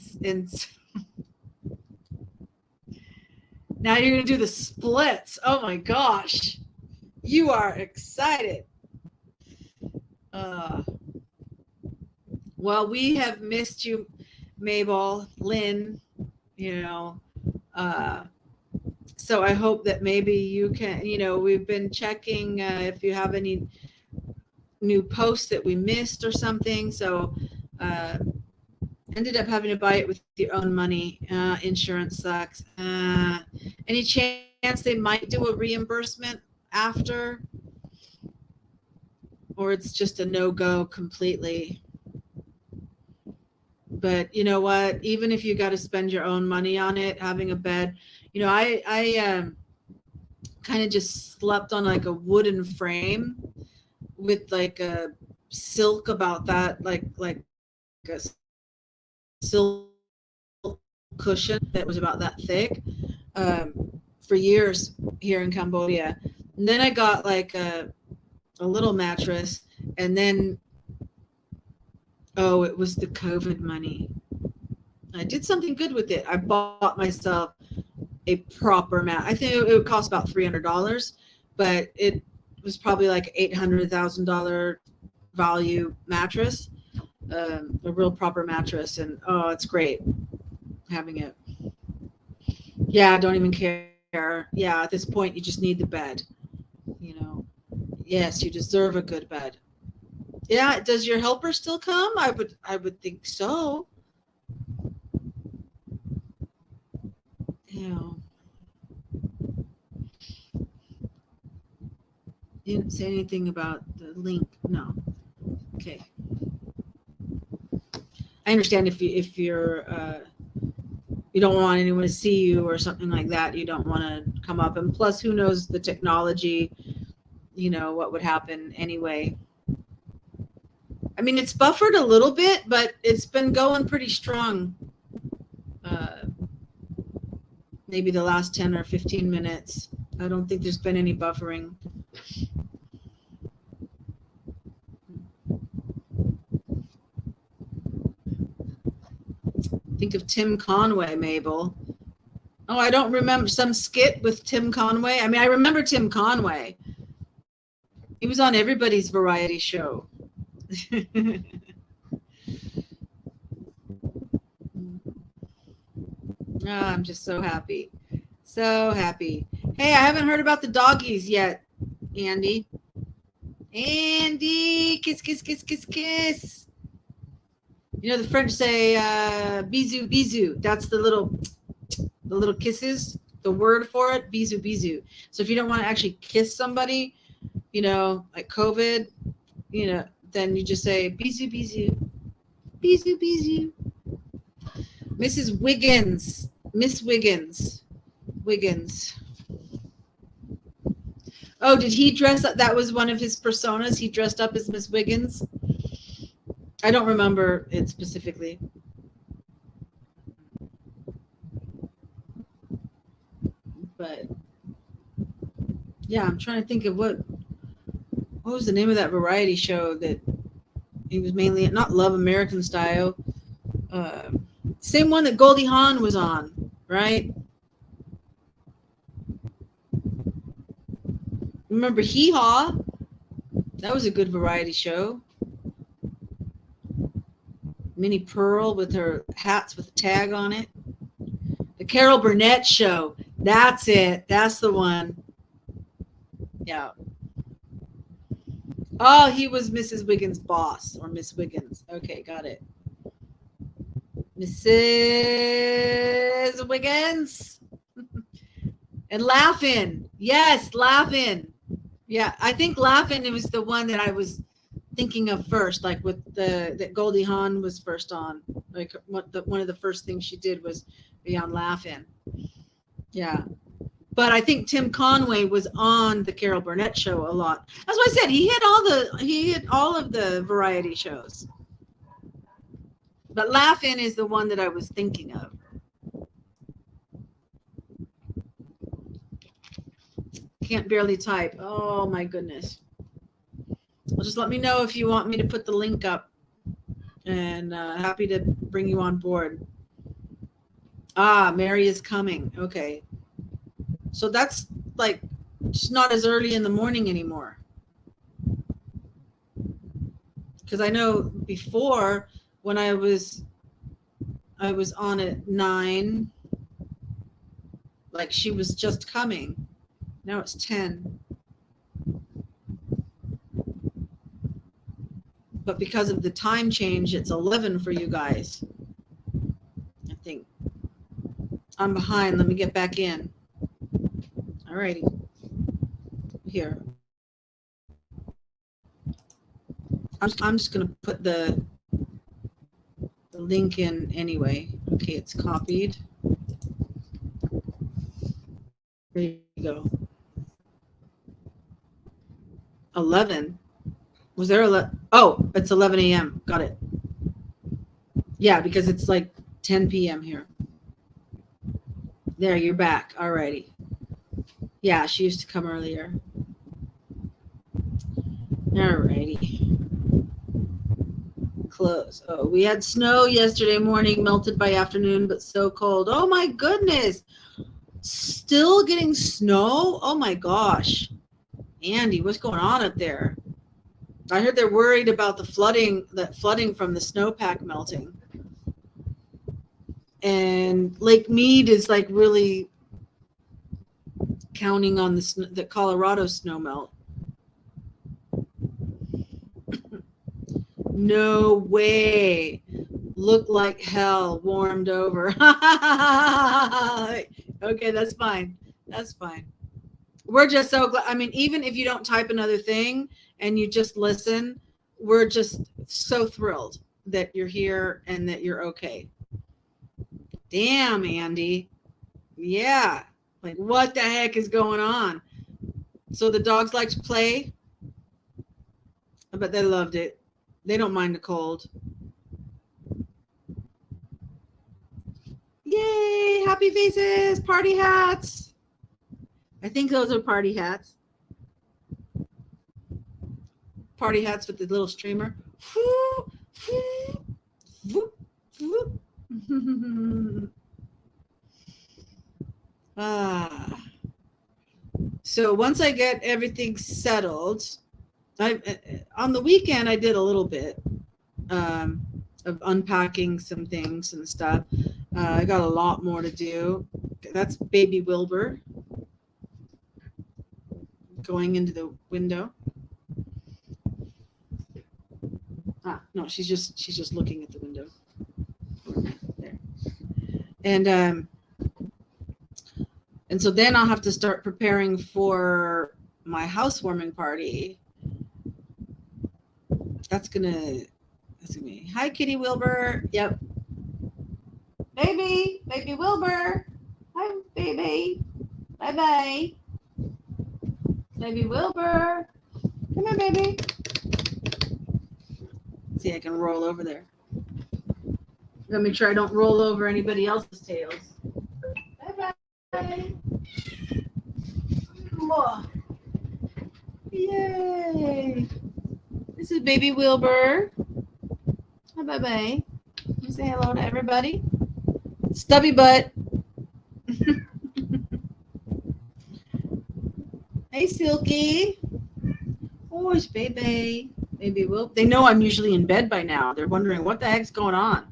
now you're going to do the splits. Oh my gosh. You are excited. Well, we have missed you, Mabel, Lynn, so I hope that maybe you can, we've been checking if you have any new posts that we missed or something. So, ended up having to buy it with your own money. Insurance sucks. Any chance they might do a reimbursement after? Or it's just a no-go completely? But you know what? Even if you got to spend your own money on it, having a bed, I kind of just slept on like a wooden frame with like a silk about that, like a silk cushion that was about that thick for years here in Cambodia. And then I got like a little mattress, and then Oh, it was the COVID money. I did something good with it. I bought myself a proper mat. I think it would cost about $300, but it was probably like $800,000 value mattress, a real proper mattress, and oh, it's great having it. Yeah, don't even care. Yeah, at this point, you just need the bed. You know, yes, you deserve a good bed. Yeah, does your helper still come? I would think so. You know, you didn't say anything about the link. No. Okay. I understand if you don't want anyone to see you or something like that. You don't want to come up. And plus, who knows the technology? What would happen anyway. I mean, it's buffered a little bit, but it's been going pretty strong. Uh, Maybe the last 10 or 15 minutes. I don't think there's been any buffering. Think of Tim Conway, Mabel. Oh, I don't remember some skit with Tim Conway. I mean, I remember Tim Conway. He was on everybody's variety show. Oh, I'm just so happy. So happy. Hey, I haven't heard about the doggies yet, Andy. Andy, kiss, kiss, kiss, kiss, kiss. The French say bisou, bisou. That's the little kisses. The word for it, bisou, bisou. So if you don't want to actually kiss somebody, like COVID, then you just say bisou, bisou, bisou, bisou. Mrs. Wiggins, Miss Wiggins, Wiggins. Oh, did he dress up? That was one of his personas. He dressed up as Miss Wiggins. I don't remember it specifically. But yeah, I'm trying to think of what was the name of that variety show that he was mainly not Love American Style. Same one that Goldie Hawn was on, right? Remember Hee Haw? That was a good variety show. Minnie Pearl with her hats with a tag on it. The Carol Burnett Show. That's it. That's the one. Yeah. Oh, he was Mrs. Wiggins' boss or Miss Wiggins. Okay, got it. Mrs. Wiggins. And Laugh-In. Yes, Laugh-In. Yeah, I think Laugh-In it was the one that I was thinking of first, like with that Goldie Hawn was first on. Like one of the first things she did was be on Laugh-In. Yeah. But I think Tim Conway was on the Carol Burnett show a lot. That's what I said. He hit all of the variety shows. But Laugh-In is the one that I was thinking of. Can't barely type. Oh my goodness. Well, just let me know if you want me to put the link up, and happy to bring you on board. Mary is coming. Okay. So that's like just not as early in the morning anymore. Because I know before when I was on at 9, like she was just coming. Now it's 10. But because of the time change, it's 11 for you guys. I think. I'm behind. Let me get back in. All righty. Here. I'm just going to put the link in anyway. Okay, it's copied. There you go. 11. Was there 11? Oh, it's 11 a.m. Got it. Yeah, because it's like 10 p.m. here. There, you're back. All righty. Yeah, she used to come earlier. All righty. close. Oh, we had snow yesterday morning, melted by afternoon, but so cold. Oh my goodness. Still getting snow? Oh my gosh. Andy, what's going on up there? I heard they're worried about the flooding from the snowpack melting. And Lake Mead is like really counting on the Colorado snow melt. No way. Look like hell, warmed over. Okay, that's fine. That's fine. We're just so glad. I mean, even if you don't type another thing and you just listen, we're just so thrilled that you're here and that you're okay. Damn, Andy. Yeah. Like, what the heck is going on? So the dogs like to play. I bet they loved it. They don't mind the cold. Yay, happy faces, party hats. I think those are party hats. Party hats with the little streamer. So once I get everything settled, on the weekend I did a little bit of unpacking some things and stuff. I got a lot more to do. That's baby Wilbur going into the window. No, she's just looking at the window. There. And so then I'll have to start preparing for my housewarming party. That's gonna be. Hi, Kitty Wilbur. Yep. Baby Wilbur. Hi, baby. Bye. Baby Wilbur. Come here, baby. See, I can roll over there. Gotta make sure I don't roll over anybody else's tails. Bye. Yay. This is baby Wilbur. Hi, bye. You say hello to everybody. Stubby butt. Hey, Silky. Oh, it's baby. Baby Wilbur. They know I'm usually in bed by now. They're wondering what the heck's going on.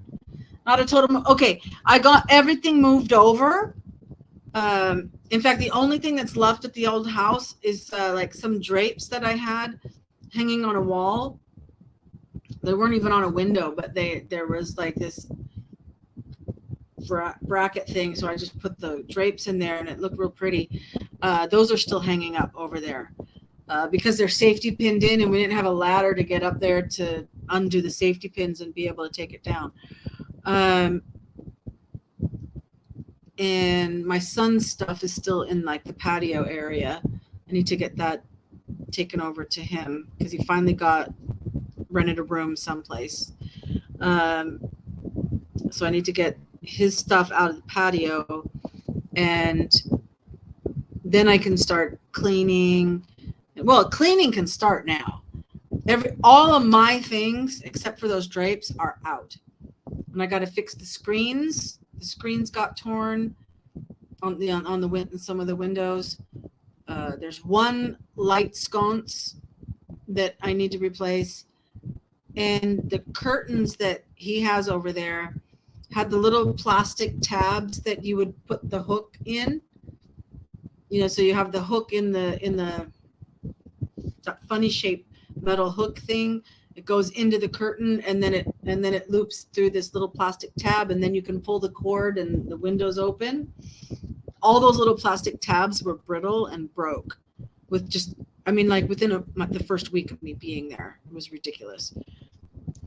Not a total. Okay, I got everything moved over. In fact, the only thing that's left at the old house is like some drapes that I had hanging on a wall. They weren't even on a window, but there was like this bracket thing, so I just put the drapes in there and it looked real pretty. Those are still hanging up over there because they're safety pinned in, and we didn't have a ladder to get up there to undo the safety pins and be able to take it down. And my son's stuff is still in like the patio area. I need to get that taken over to him because he finally rented a room someplace. So I need to get his stuff out of the patio, and then I can start cleaning. Well, cleaning can start now. All of my things except for those drapes are out, and I got to fix the screens. The screens got torn on some of the windows. There's one light sconce that I need to replace, and the curtains that he has over there had the little plastic tabs that you would put the hook in. So you have the hook in the that funny shaped metal hook thing. It goes into the curtain, and then it loops through this little plastic tab, and then you can pull the cord and the windows open. All those little plastic tabs were brittle and broke within the first week of me being there. It was ridiculous.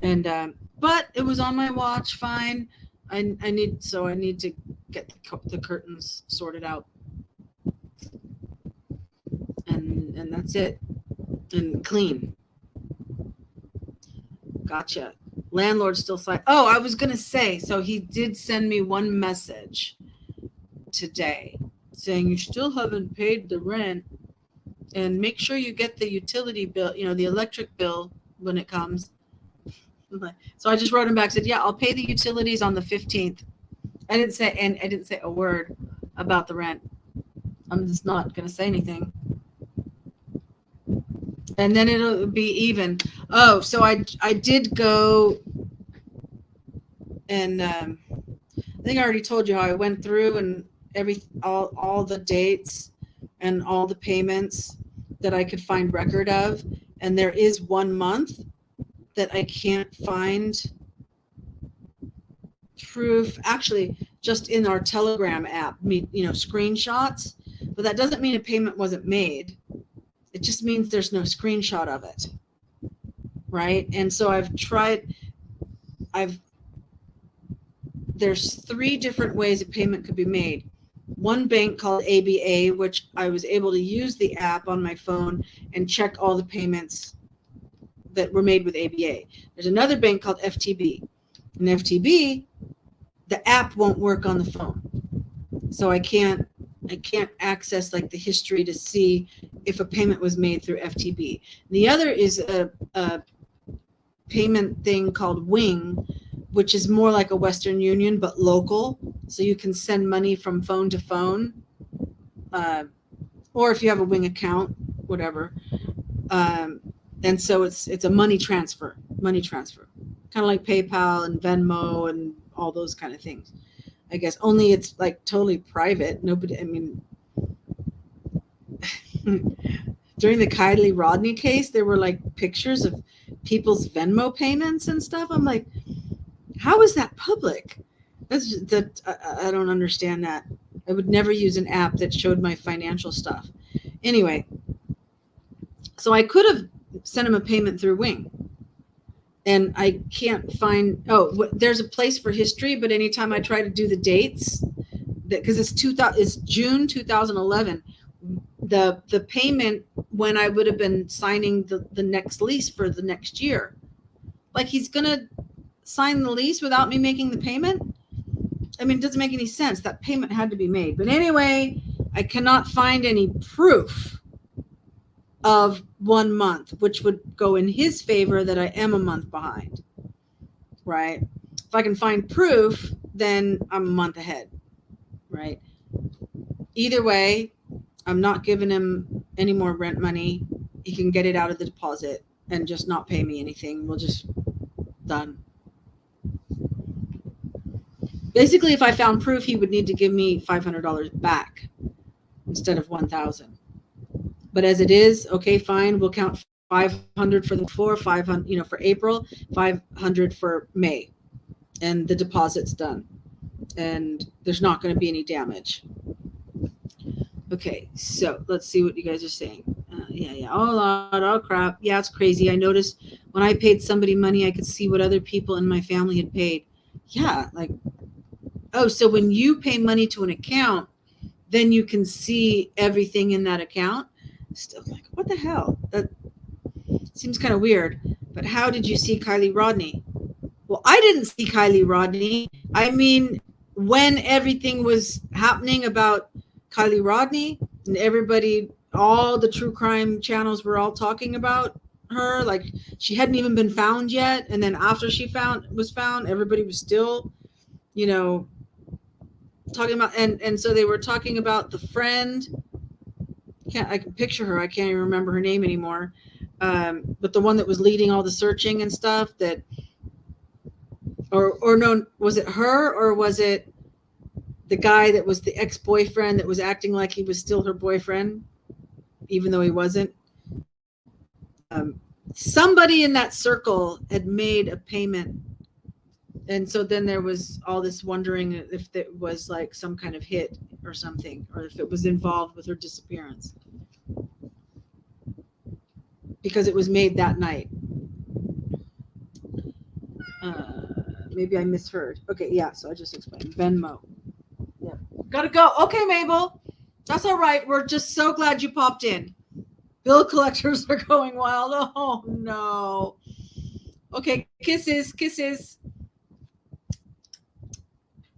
And but it was on my watch. Fine. I need to get the curtains sorted out, and that's it. And clean. Gotcha. Landlord still signed. Oh, I was going to say, so he did send me one message today saying you still haven't paid the rent, and make sure you get the utility bill, the electric bill when it comes. So I just wrote him back, said, yeah, I'll pay the utilities on the 15th. I didn't say a word about the rent. I'm just not going to say anything. And then it'll be even. Oh, so I did go and I think I already told you how I went through and all the dates and all the payments that I could find record of. And there is 1 month that I can't find proof. Actually, just in our Telegram app, screenshots. But that doesn't mean a payment wasn't made. It just means there's no screenshot of it. Right? And so there's 3 different ways a payment could be made. One bank called ABA, which I was able to use the app on my phone and check all the payments that were made with ABA. There's another bank called FTB. And FTB, the app won't work on the phone. So I can't access like the history to see if a payment was made through FTB. The other is a payment thing called Wing, which is more like a Western Union, but local. So you can send money from phone to phone, or if you have a Wing account, whatever. And so it's a money transfer, kind of like PayPal and Venmo and all those kind of things. I guess only it's like totally private. Nobody, I mean, during the Kylie Rodney case, there were like pictures of people's Venmo payments and stuff. I'm like, how is that public? I don't understand that. I would never use an app that showed my financial stuff. Anyway, so I could have sent him a payment through Wing. And I can't find, there's a place for history, but anytime I try to do the dates, because it's June 2011, the payment when I would have been signing the next lease for the next year. Like he's going to sign the lease without me making the payment? I mean, it doesn't make any sense. That payment had to be made. But anyway, I cannot find any proof of 1 month, which would go in his favor that I am a month behind, right? If I can find proof, then I'm a month ahead, right? Either way, I'm not giving him any more rent money. He can get it out of the deposit and just not pay me anything. We'll just done. Basically, if I found proof, he would need to give me $500 back instead of $1,000. But as it is, okay, fine. We'll count 500 for 500, for April, 500 for May, and the deposit's done. And there's not going to be any damage. Okay, so let's see what you guys are saying. Yeah. Oh crap. Yeah, it's crazy. I noticed when I paid somebody money, I could see what other people in my family had paid. Yeah, like, oh, so when you pay money to an account, then you can see everything in that account. Still like, what the hell? That seems kind of weird. But how did you see Kylie Rodney? Well, I didn't see Kylie Rodney. I mean, when everything was happening about Kylie Rodney and everybody, all the true crime channels were all talking about her, like she hadn't even been found yet. And then after she was found, everybody was still, talking about, and so they were talking about the friend. I can picture her. I can't even remember her name anymore. But the one that was leading all the searching and stuff or no, was it her or was it the guy that was the ex-boyfriend that was acting like he was still her boyfriend, even though he wasn't? Somebody in that circle had made a payment. And so then there was all this wondering if it was like some kind of hit or something, or if it was involved with her disappearance. Because it was made that night. Maybe I misheard. Okay, yeah, so I just explained. Venmo. Yeah. Gotta go. Okay, Mabel. That's all right. We're just so glad you popped in. Bill collectors are going wild. Oh, no. Okay, kisses.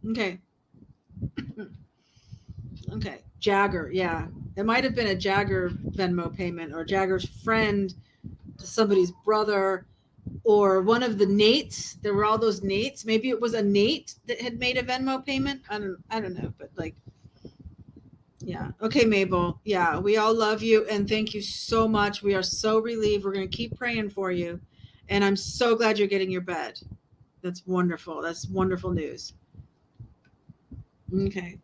Okay. Okay. Jagger, yeah. It might have been a Jagger Venmo payment or Jagger's friend to somebody's brother. or one of the Nates. There were all those Nates. Maybe it was a Nate that had made a Venmo payment. I don't know, but like, yeah. Okay, Mabel. Yeah, we all love you and thank you so much. We are so relieved. We're going to keep praying for you. And I'm so glad you're getting your bed. That's wonderful. That's wonderful news. Okay.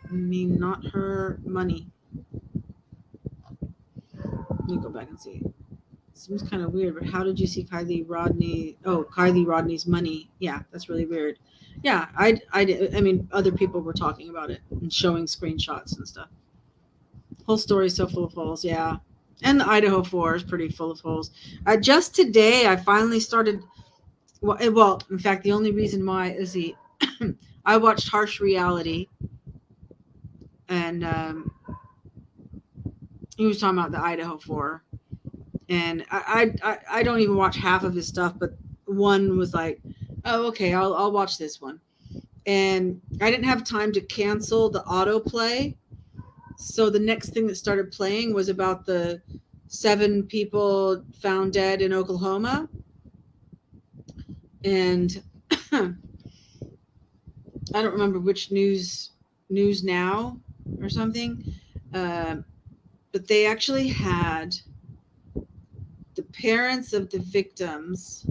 I mean, not her money. Let me go back and see. Seems kind of weird, but how did you see Kylie Rodney? Oh, Kylie Rodney's money. Yeah, that's really weird. Yeah, I mean, other people were talking about it and showing screenshots and stuff. Whole story is so full of holes. Yeah, and the Idaho 4 is pretty full of holes. Just today, I finally started. Well, in fact, the only reason why is I watched Harsh Reality, and he was talking about the Idaho 4, and I don't even watch half of his stuff, but one was like, oh, okay, I'll watch this one, and I didn't have time to cancel the autoplay, so the next thing that started playing was about the 7 people found dead in Oklahoma, and I don't remember which news now or something, uh, but they actually had the parents of the victims.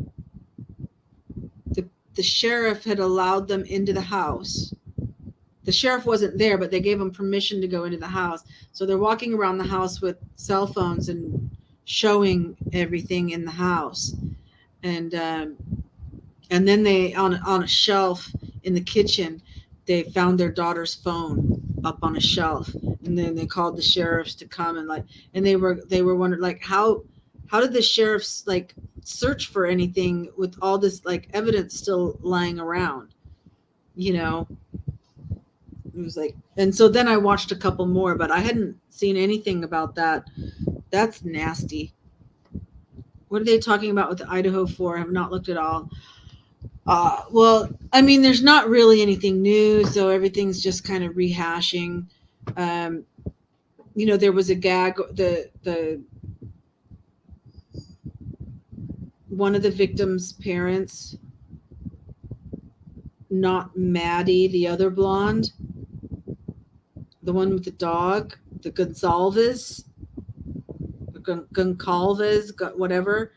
The sheriff had allowed them into the house. The sheriff wasn't there, but they gave them permission to go into the house. So they're walking around the house with cell phones and showing everything in the house. And then they on a shelf in the kitchen, they found their daughter's phone up on a shelf, and then they called the sheriffs to come and they were wondering like how did the sheriffs like search for anything with all this like evidence still lying around, you know. It was like, and so then I watched a couple more, but I hadn't seen anything about that. That's nasty. What are they talking about with the Idaho 4? I have not looked at all. Well, I mean, there's not really anything new, so everything's just kind of rehashing. Um, there was a gag. The one of the victims' parents, not Maddie, the other blonde, the one with the dog, the Gonsalves, Goncalves, whatever.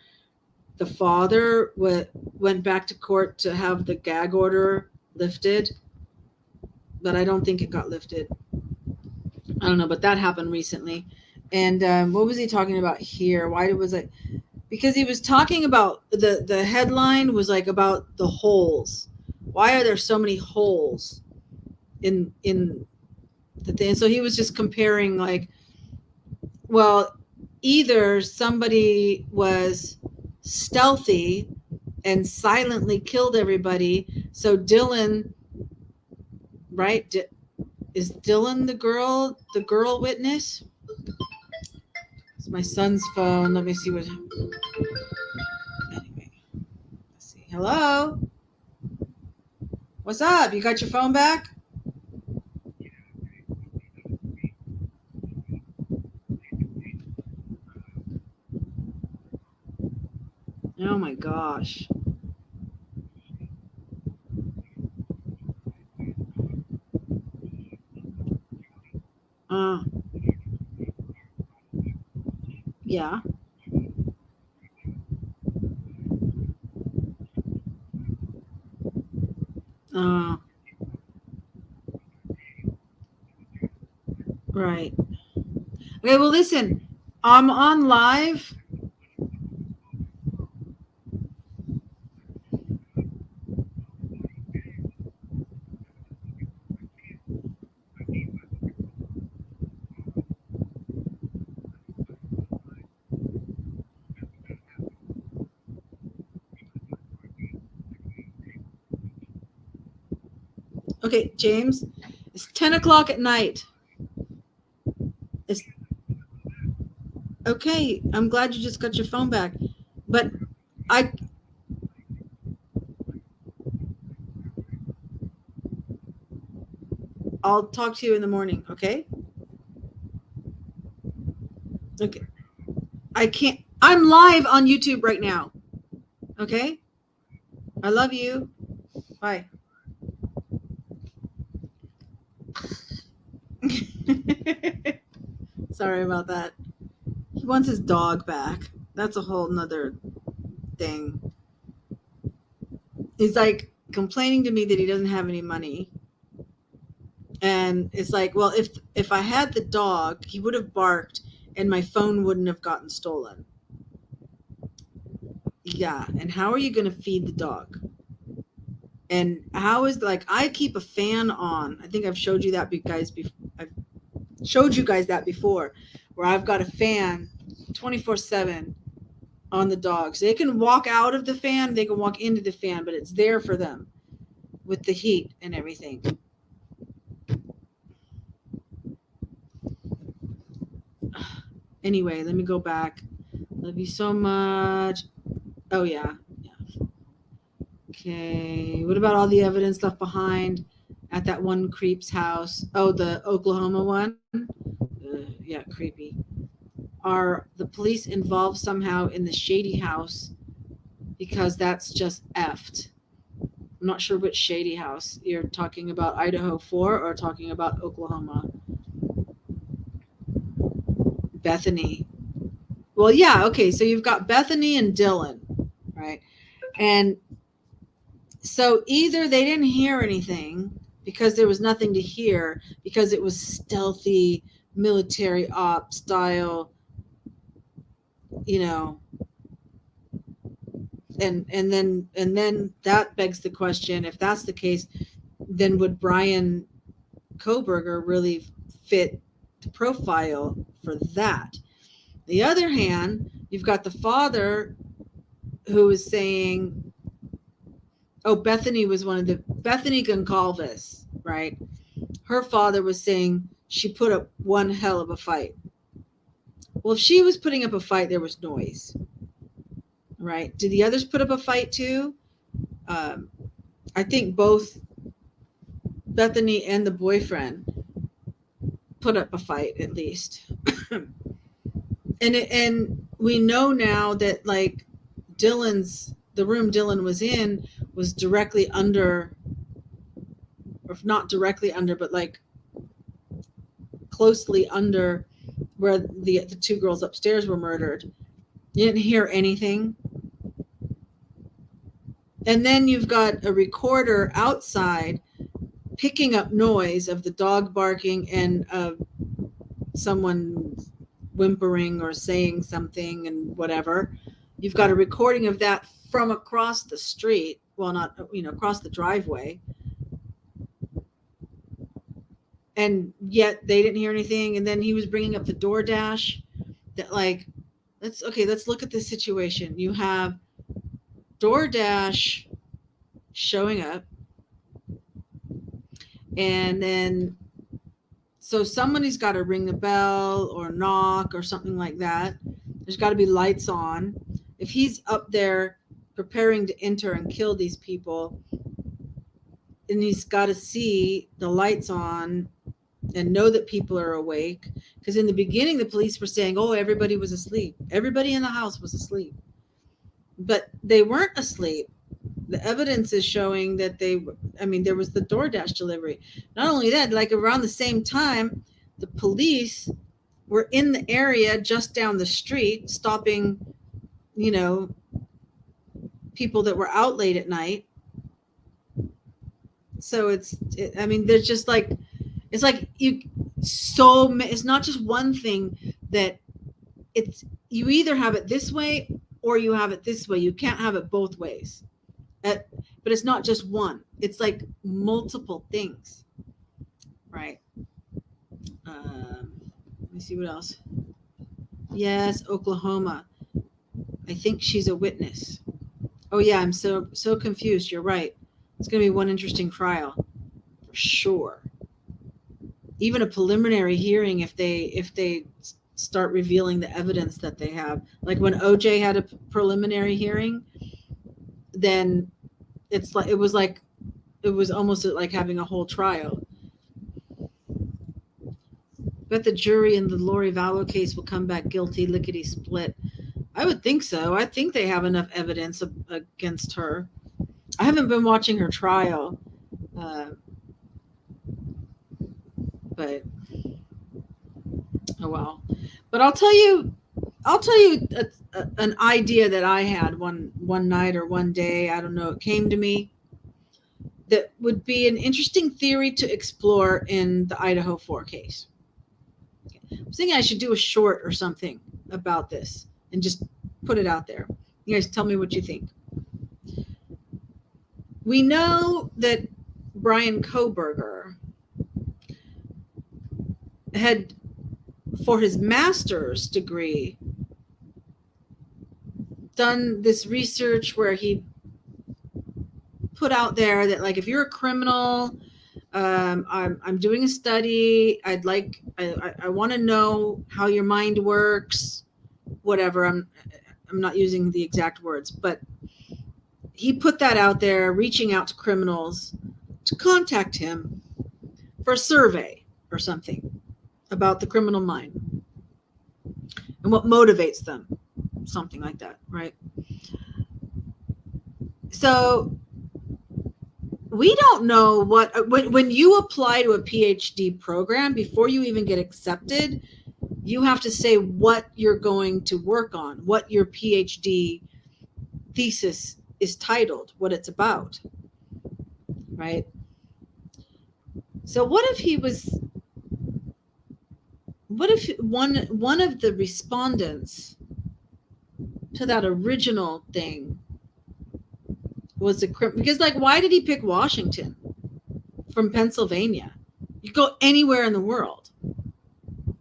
The father went back to court to have the gag order lifted, but I don't think it got lifted. I don't know, but that happened recently. And what was he talking about here? Why was it? Because he was talking about the headline was like about the holes. Why are there so many holes in the thing? So he was just comparing like, well, either somebody was stealthy and silently killed everybody. So Dylan, right? Is Dylan the girl witness? It's my son's phone. Let me see what. Anyway, let's see. Hello? What's up? You got your phone back? Oh my gosh. Uh, yeah. Uh, right. Okay, well, listen, I'm on live. Okay, James, it's 10 o'clock at night. It's okay. I'm glad you just got your phone back. But I I'll talk to you in the morning, okay? Okay. I can't I'm live on YouTube right now. Okay? I love you. Bye. Sorry about that. He wants his dog back. That's a whole nother thing. He's like complaining to me that he doesn't have any money. And it's like, well, if I had the dog, he would have barked and my phone wouldn't have gotten stolen. Yeah. And how are you going to feed the dog? And how is, like, I keep a fan on. I think I've showed you that, guys. I've showed you guys that before, where I've got a fan 24/7 on the dogs. They can walk out of the fan, they can walk into the fan, but it's there for them with the heat and everything. Anyway, let me go back. Love you so much. Oh, yeah. Okay. What about all the evidence left behind at that one creep's house? Oh, the Oklahoma one? Yeah, creepy. Are the police involved somehow in the shady house? Because that's just effed. I'm not sure which shady house. You're talking about Idaho 4 or talking about Oklahoma? Bethany. Well, yeah, okay. So you've got Bethany and Dylan, right? And so either they didn't hear anything because there was nothing to hear, because it was stealthy military op style, you know, and then that begs the question, if that's the case, then would Brian Koberger really fit the profile for that? The other hand, you've got the father who is saying, oh, Bethany Goncalves, right? Her father was saying she put up one hell of a fight. Well, if she was putting up a fight, there was noise, right? Did the others put up a fight too? I think both Bethany and the boyfriend put up a fight, at least. And we know now that, like, the room Dylan was in was directly under, or not directly under, but like closely under where the two girls upstairs were murdered. You didn't hear anything. And then you've got a recorder outside picking up noise of the dog barking and someone whimpering or saying something and whatever. You've got a recording of that from across the street. Well, not, across the driveway. And yet they didn't hear anything. And then he was bringing up the DoorDash. That, like, let's look at this situation. You have DoorDash showing up, and then so somebody's got to ring the bell or knock or something like that. There's got to be lights on. If he's up there preparing to enter and kill these people, and he's got to see the lights on and know that people are awake. Because in the beginning, the police were saying, oh, everybody was asleep. Everybody in the house was asleep. But they weren't asleep. The evidence is showing that there was the DoorDash delivery. Not only that, like around the same time, the police were in the area just down the street, stopping, people that were out late at night. So there's just like, it's like it's not just one thing, that you either have it this way or you have it this way. You can't have it both ways. But it's not just one. It's like multiple things, right? Let me see what else. Yes, Oklahoma. I think she's a witness. Oh yeah, I'm so confused. You're right. It's going to be one interesting trial, for sure. Even a preliminary hearing, if they start revealing the evidence that they have. Like when OJ had a preliminary hearing, then it was almost like having a whole trial. Bet the jury in the Lori Vallow case will come back guilty, lickety split. I would think so. I think they have enough evidence against her. I haven't been watching her trial, uh, but oh well. But I'll tell you an idea that I had one night or one day. I don't know. It came to me that would be an interesting theory to explore in the Idaho 4 case. I was thinking I should do a short or something about this and just put it out there. You guys tell me what you think. We know that Brian Koberger had, for his master's degree, done this research where he put out there that, like, if you're a criminal, I'm doing a study. I want to know how your mind works. Whatever. I'm not using the exact words, but he put that out there, reaching out to criminals to contact him for a survey or something about the criminal mind and what motivates them, something like that, right? So we don't know what, when you apply to a PhD program, before you even get accepted, you have to say what you're going to work on, what your PhD thesis is titled, what it's about, right? So what if one of the respondents to that original thing was a criminal? Because, like, why did he pick Washington from Pennsylvania? You go anywhere in the world,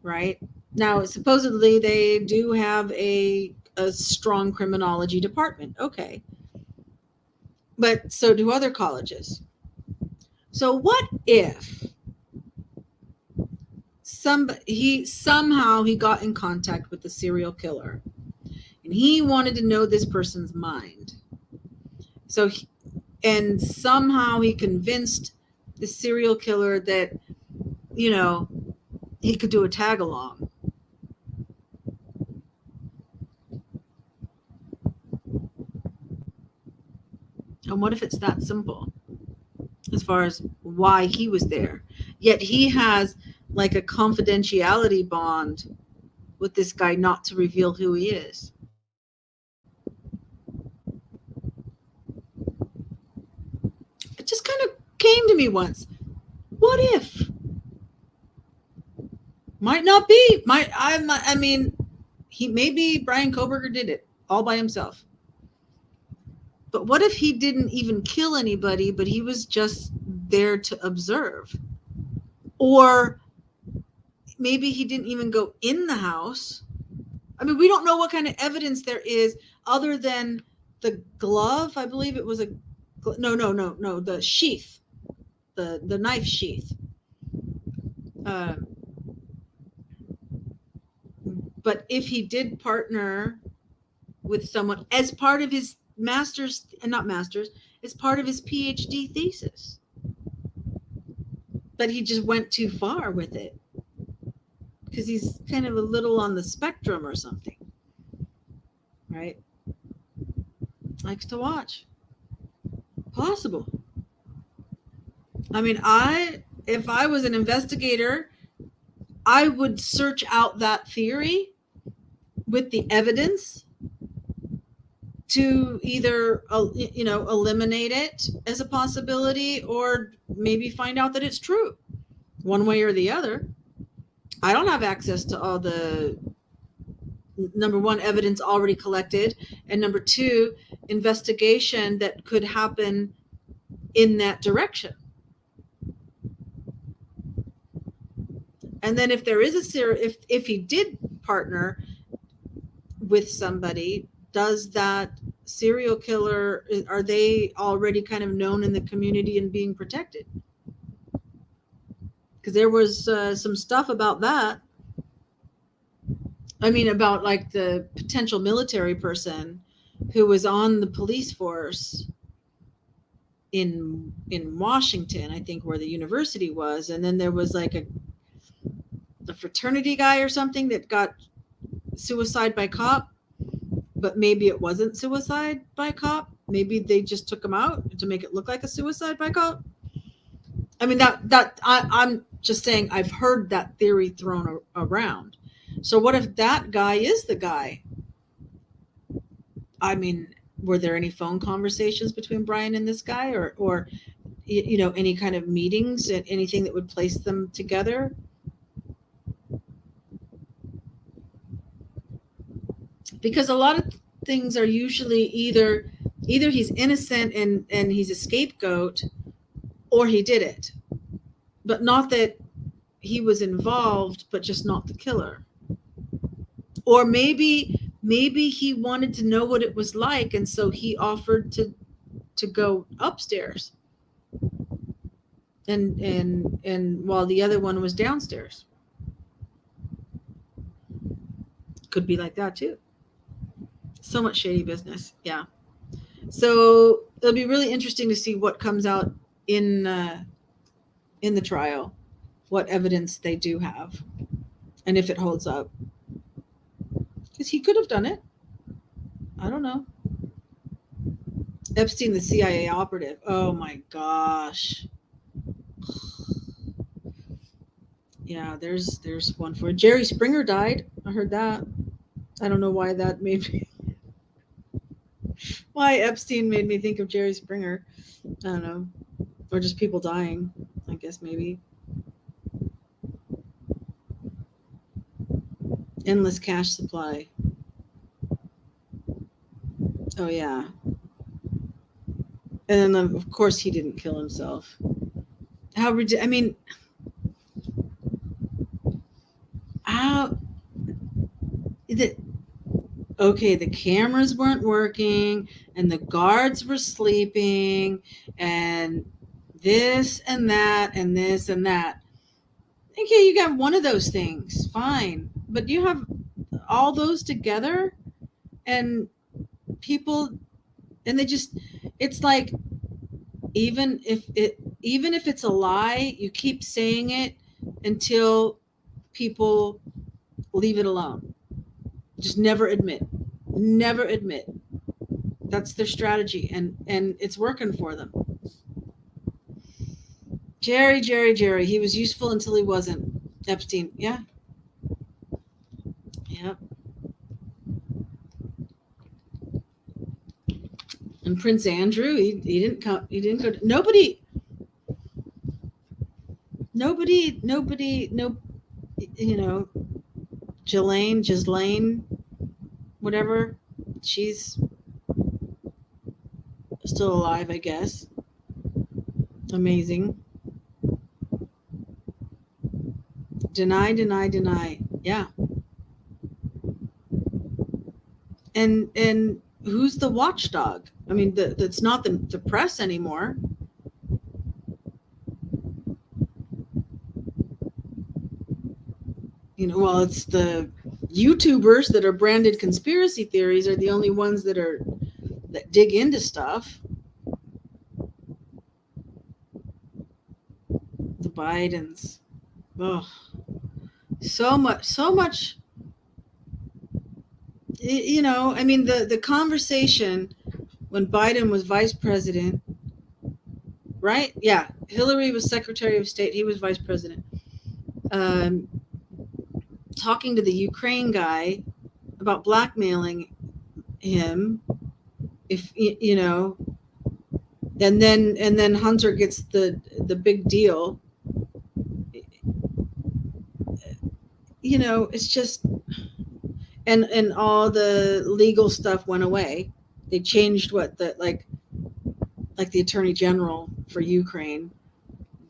right? Now, supposedly they do have a strong criminology department. Okay. But so do other colleges. So what if somehow he got in contact with the serial killer and he wanted to know this person's mind? So and somehow he convinced the serial killer that, you know, he could do a tag along. And what if it's that simple as far as why he was there? Yet he has like a confidentiality bond with this guy not to reveal who he is. It just kind of came to me once. What if? Might not be. I mean, maybe Brian Koberger did it all by himself. But what if he didn't even kill anybody, but he was just there to observe? Or maybe he didn't even go in the house. I mean, we don't know what kind of evidence there is other than the glove. I believe it was the sheath, the knife sheath. But if he did partner with someone as part of his as part of his PhD thesis, but he just went too far with it because he's kind of a little on the spectrum or something, right? Likes to watch. Possible. I mean, if I was an investigator, I would search out that theory with the evidence to either, eliminate it as a possibility or maybe find out that it's true, one way or the other. I don't have access to all the, number one, evidence already collected, and number two, investigation that could happen in that direction. And then if there is if he did partner with somebody, does that serial killer, are they already kind of known in the community and being protected? Because there was some stuff about that. I mean, about like the potential military person who was on the police force in Washington, I think, where the university was, and then there was like a fraternity guy or something that got suicide by cop. but maybe it wasn't suicide by cop. Maybe they just took him out to make it look like a suicide by cop. I mean, I'm just saying, I've heard that theory thrown around. So what if that guy is the guy? I mean, were there any phone conversations between Brian and this guy, or any kind of meetings and anything that would place them together? Because a lot of things are usually either he's innocent and he's a scapegoat, or he did it, but not that he was involved, but just not the killer. Or maybe he wanted to know what it was like, and so he offered to go upstairs, and while the other one was downstairs. Could be like that too. So much shady business. Yeah. So it'll be really interesting to see what comes out in the trial, what evidence they do have, and if it holds up. Because he could have done it. I don't know. Epstein, the CIA operative. Oh my gosh. Yeah, there's one for it. Jerry Springer died. I heard that. I don't know why that made me. Why Epstein made me think of Jerry Springer. I don't know. Or just people dying, I guess, maybe. Endless cash supply. Oh, yeah. And then, of course, he didn't kill himself. How the cameras weren't working, and the guards were sleeping, and this and that, and this and that. Okay, you got one of those things, fine. But you have all those together, and people, and it's like, even if it's a lie, you keep saying it until people leave it alone. Just never admit. That's their strategy, and it's working for them. Jerry, he was useful until he wasn't. Epstein, yeah. And Prince Andrew, he didn't come. He didn't go. Nobody. No. Ghislaine, whatever. She's still alive, I guess. Amazing. Deny. Yeah. And who's the watchdog? I mean, that's not the press anymore. Well, it's the YouTubers that are branded conspiracy theories are the only ones that dig into stuff. The Bidens. Oh, so much. I mean, the conversation when Biden was vice president, right? Yeah. Hillary was Secretary of State. He was vice president. Talking to the Ukraine guy about blackmailing him, if and then Hunter gets the big deal. It's just, and all the legal stuff went away. They changed like the Attorney General for Ukraine.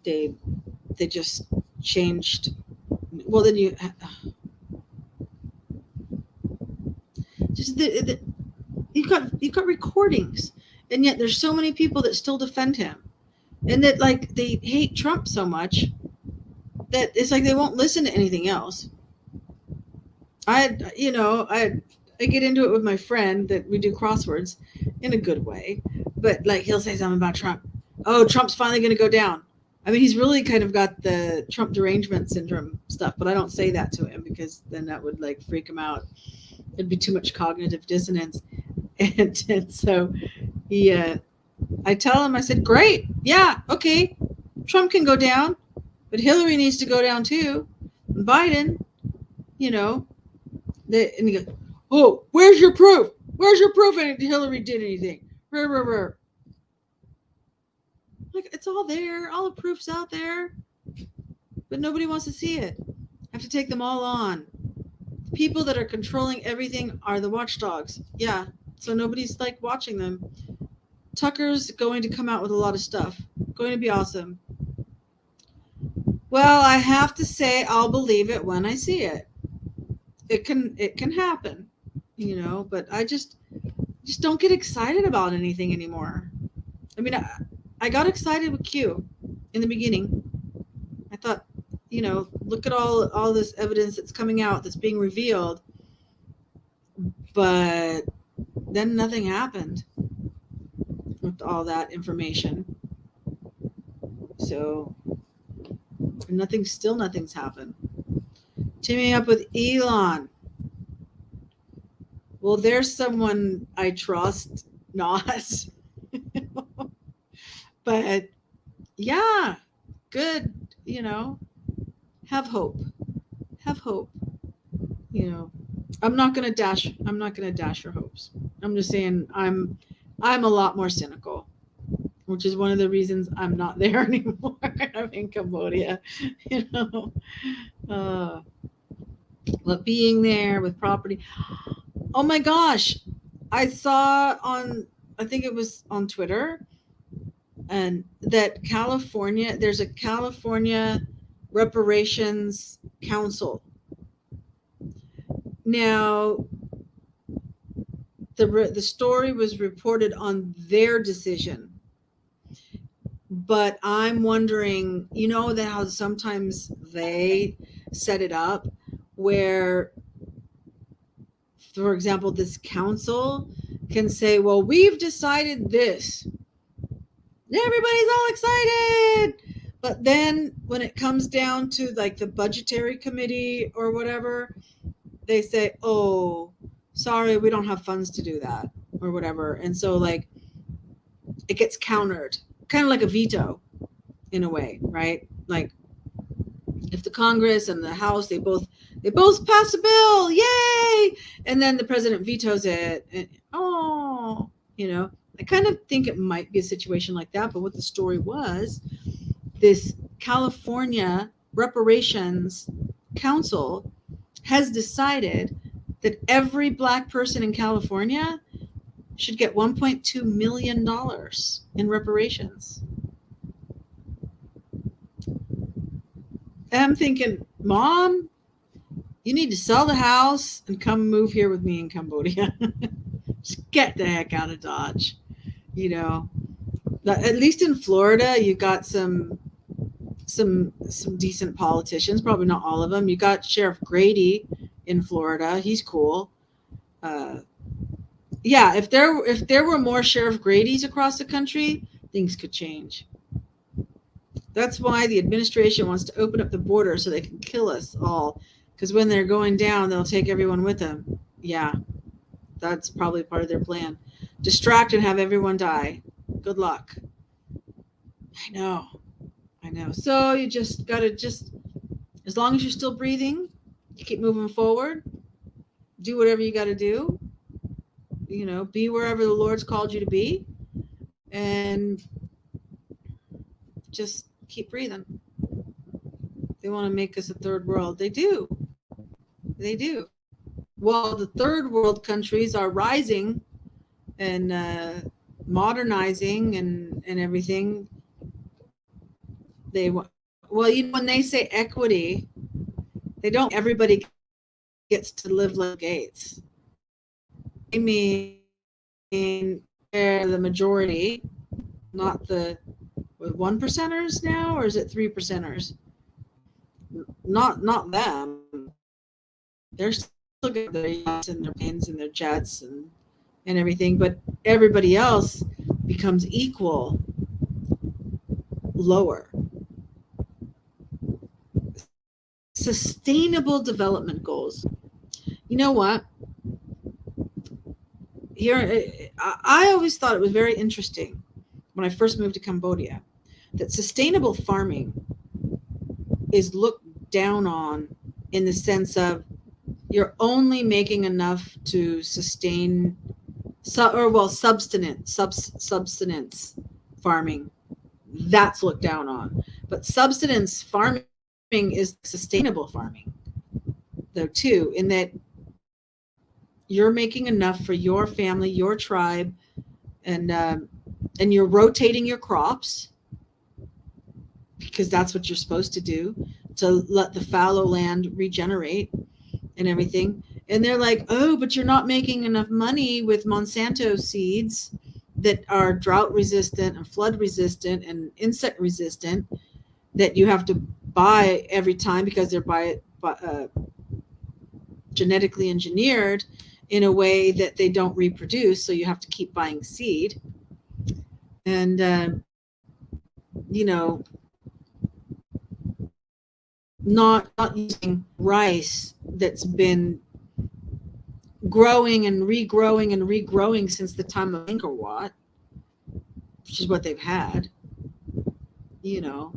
They just changed. Well, then you've got recordings, and yet there's so many people that still defend him, and that they hate Trump so much that it's like they won't listen to anything else. I get into it with my friend that we do crosswords in a good way, but he'll say something about Trump. Oh, Trump's finally going to go down. I mean, he's really kind of got the Trump derangement syndrome stuff, but I don't say that to him because then that would freak him out. It'd be too much cognitive dissonance. And so he, I tell him, I said, great, yeah, okay, Trump can go down, but Hillary needs to go down too. And Biden, you know, and he goes, oh, where's your proof? Where's your proof that Hillary did anything? Like, it's all there. All the proof's out there. But nobody wants to see it. I have to take them all on. The people that are controlling everything are the watchdogs. Yeah. So nobody's like watching them. Tucker's going to come out with a lot of stuff. Going to be awesome. Well, I have to say I'll believe it when I see it. It can happen, but I just don't get excited about anything anymore. I mean, I got excited with Q in the beginning. I thought, look at all this evidence that's coming out, that's being revealed. But then nothing happened with all that information. So nothing's happened. Teaming up with Elon. Well, there's someone I trust not. But yeah, good, have hope. Have hope. I'm not going to dash your hopes. I'm just saying I'm a lot more cynical, which is one of the reasons I'm not there anymore. I'm in Cambodia, but being there with property. Oh my gosh. I saw I think it was on Twitter, and that there's a California Reparations Council. Now, the story was reported on their decision, but I'm wondering, that how sometimes they set it up where, for example, this council can say, well, we've decided this. Everybody's all excited. But then when it comes down to like the budgetary committee or whatever, they say, oh, sorry, we don't have funds to do that or whatever. And so like it gets countered, kind of like a veto in a way, right? Like if the Congress and the House, they both pass a bill, yay! And then the president vetoes it. And, I kind of think it might be a situation like that. But what the story was, this California Reparations Council has decided that every Black person in California should get $1.2 million in reparations. And I'm thinking, Mom, you need to sell the house and come move here with me in Cambodia. Just get the heck out of Dodge. At least in Florida, you got some decent politicians, probably not all of them. You got Sheriff Grady in Florida. He's cool. Yeah, if there were more Sheriff Gradys across the country, things could change. That's why the administration wants to open up the border so they can kill us all. Because when they're going down, they'll take everyone with them. Yeah, that's probably part of their plan. Distract and have everyone die. Good luck. I know. So you just got to as long as you're still breathing, you keep moving forward. Do whatever you got to do. Be wherever the Lord's called you to be. And just keep breathing. They want to make us a third world. They do. Well, the third world countries are rising and modernizing and everything. When they say equity, they don't. Everybody gets to live like Gates. I mean, they're the majority, not the 1%ers now, or is it 3%ers? Not them. They're still got their yachts and their planes and their jets and everything, but everybody else becomes equal lower. Sustainable development goals. You know what? here, I always thought it was very interesting when I first moved to Cambodia that sustainable farming is looked down on in the sense of you're only making enough to sustain subsistence farming. That's looked down on. But subsistence farming is sustainable farming, though, too, in that you're making enough for your family, your tribe, and you're rotating your crops because that's what you're supposed to do to let the fallow land regenerate and everything. And they're like, oh, but you're not making enough money with Monsanto seeds that are drought resistant and flood resistant and insect resistant that you have to buy every time because they're genetically engineered in a way that they don't reproduce. So you have to keep buying seed. And, you know, not using rice that's been growing and regrowing since the time of Angkor Wat, which is what they've had. You know,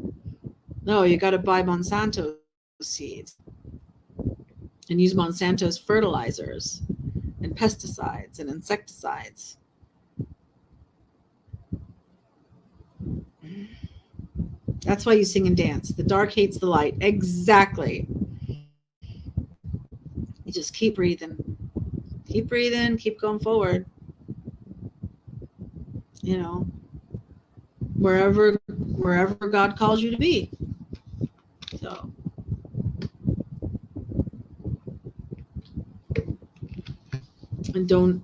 no, you got to buy Monsanto seeds and use Monsanto's fertilizers and pesticides and insecticides. That's why you sing and dance. The dark hates the light. Exactly. You just keep breathing, keep going forward. You know, wherever God calls you to be. So, and don't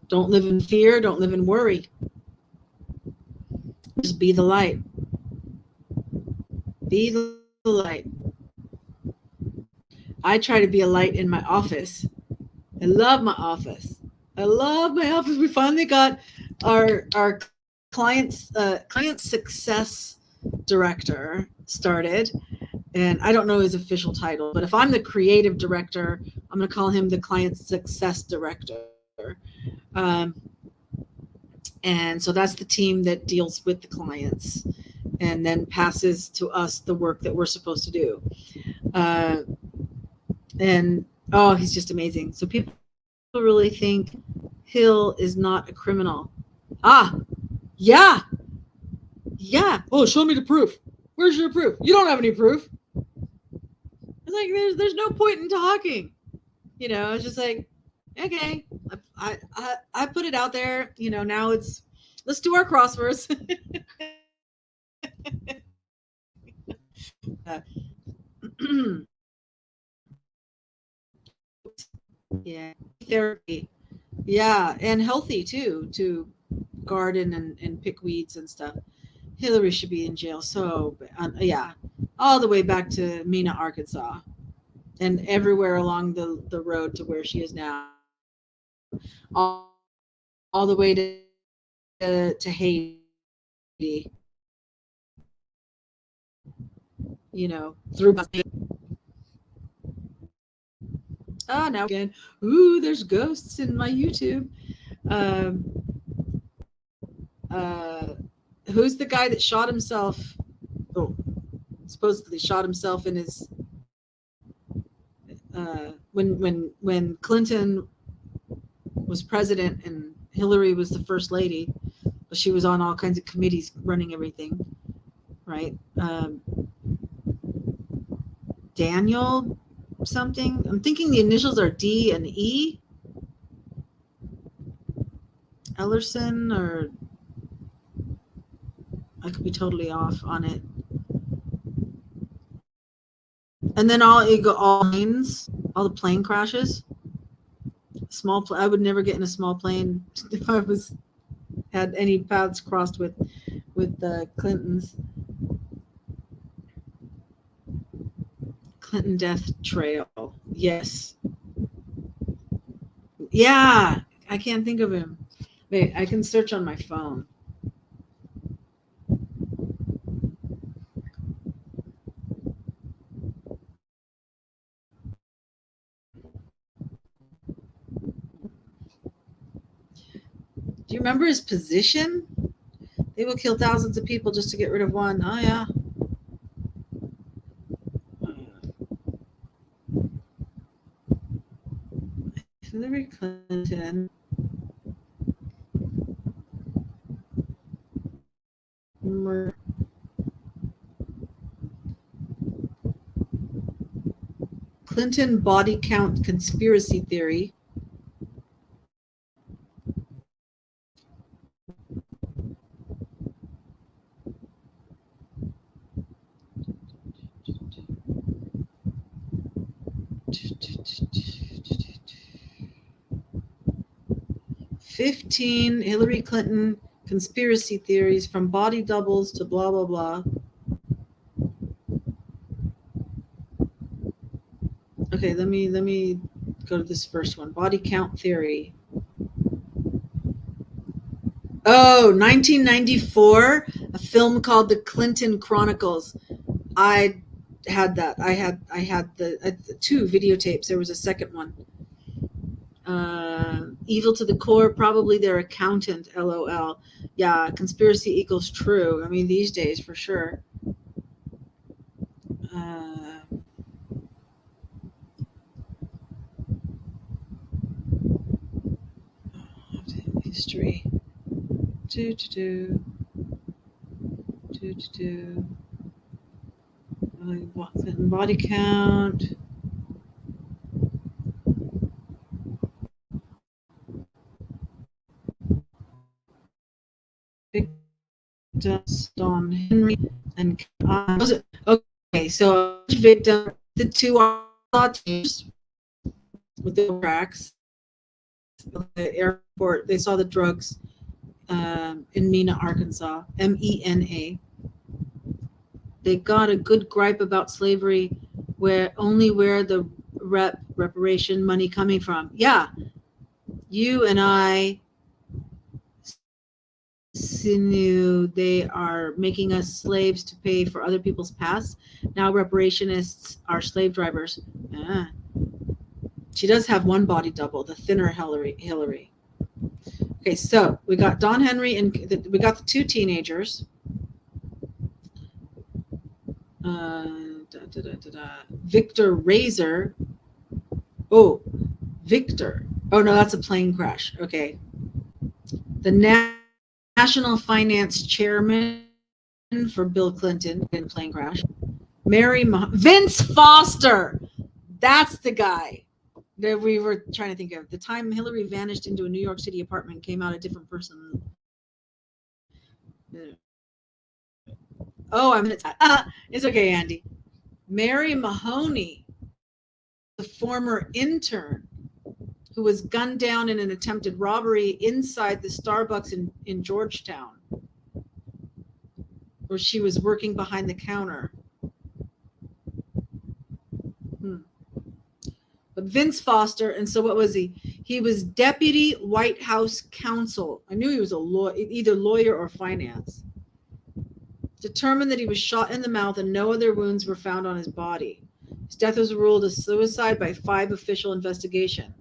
live in fear, don't live in worry. Just be the light. Be the light. I try to be a light in my office. I love my office. I love my office. We finally got our client success director started, and I don't know his official title, but if I'm the creative director, I'm going to call him the client success director. Um, and so that's the team that deals with the clients and then passes to us the work that we're supposed to do. And oh, he's just amazing. So people really think Hill is not a criminal. Ah, yeah, yeah. Oh, show me the proof. Where's your proof? You don't have any proof. It's like there's no point in talking. You know, it's just like, okay, I put it out there. You know, now let's do our crosswords. Yeah, therapy. Yeah, and healthy too, to garden and pick weeds and stuff. Hillary should be in jail. So, yeah, all the way back to Mena, Arkansas, and everywhere along the road to where she is now, all the way to Haiti. You know, through. Oh, now again. Ooh, there's ghosts in my YouTube. Um, uh, who's the guy that shot himself? Oh, supposedly shot himself in his when Clinton was president and Hillary was the first lady, but she was on all kinds of committees running everything, right? Daniel something. I'm thinking the initials are D and E. Ellerson, or I could be totally off on it. And then all planes, all the plane crashes. I would never get in a small plane if I had any paths crossed with the Clintons. Clinton death trail. Yes. Yeah. I can't think of him. Wait, I can search on my phone. Do you remember his position? They will kill thousands of people just to get rid of one. Oh, yeah. Hillary Clinton. Clinton body count conspiracy theory. 15 Hillary Clinton conspiracy theories from body doubles to blah, blah, blah. Okay, let me go to this first one. Body count theory. Oh, 1994, a film called The Clinton Chronicles. I had that. I had the two videotapes. There was a second one. Evil to the core, probably their accountant, LOL. Yeah, conspiracy equals true. I mean, these days for sure. History. Body count. Don Henry and okay, so victim the two teams with the tracks the airport. They saw the drugs in Mena, Arkansas, MENA. They got a good gripe about slavery, where the reparation money coming from. Yeah, you and I knew they are making us slaves to pay for other people's past. Now reparationists are slave drivers. Ah. She does have one body double, the thinner Hillary. Okay, so we got Don Henry and we got the two teenagers. Victor Razor. Oh, Victor. Oh, no, that's a plane crash. Okay. The National Finance Chairman for Bill Clinton in plane crash. Vince Foster. That's the guy that we were trying to think of. The time Hillary vanished into a New York City apartment, came out a different person. Oh, it's okay, Andy. Mary Mahoney, the former intern who was gunned down in an attempted robbery inside the Starbucks in Georgetown, where she was working behind the counter. But Vince Foster, and so what was he? He was deputy White House counsel. I knew he was either lawyer or finance. Determined that he was shot in the mouth and no other wounds were found on his body. His death was ruled a suicide by 5 official investigation.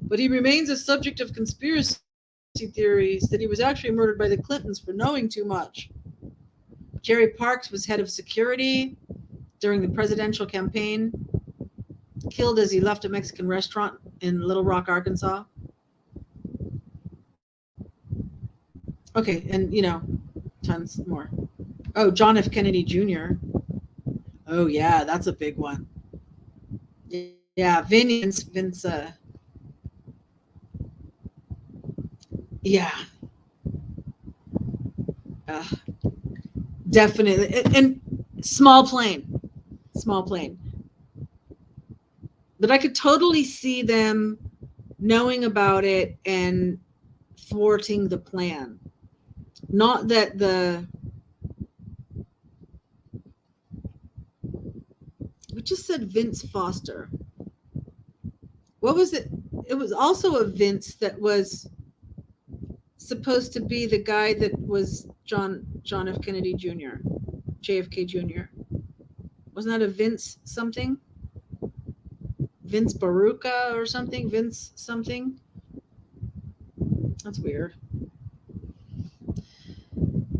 But he remains a subject of conspiracy theories that he was actually murdered by the Clintons for knowing too much. Jerry Parks was head of security during the presidential campaign, killed as he left a Mexican restaurant in Little Rock, Arkansas. Okay, and tons more. Oh, John F. Kennedy Jr. Oh yeah, that's a big one. Yeah, Vince. Yeah. Definitely, and small plane. But I could totally see them knowing about it and thwarting the plan. Not that we just said Vince Foster. What was it? It was also a Vince that was supposed to be the guy that was John F. Kennedy Jr., JFK Jr. Wasn't that a Vince something? Vince Baruca or something? Vince something? That's weird.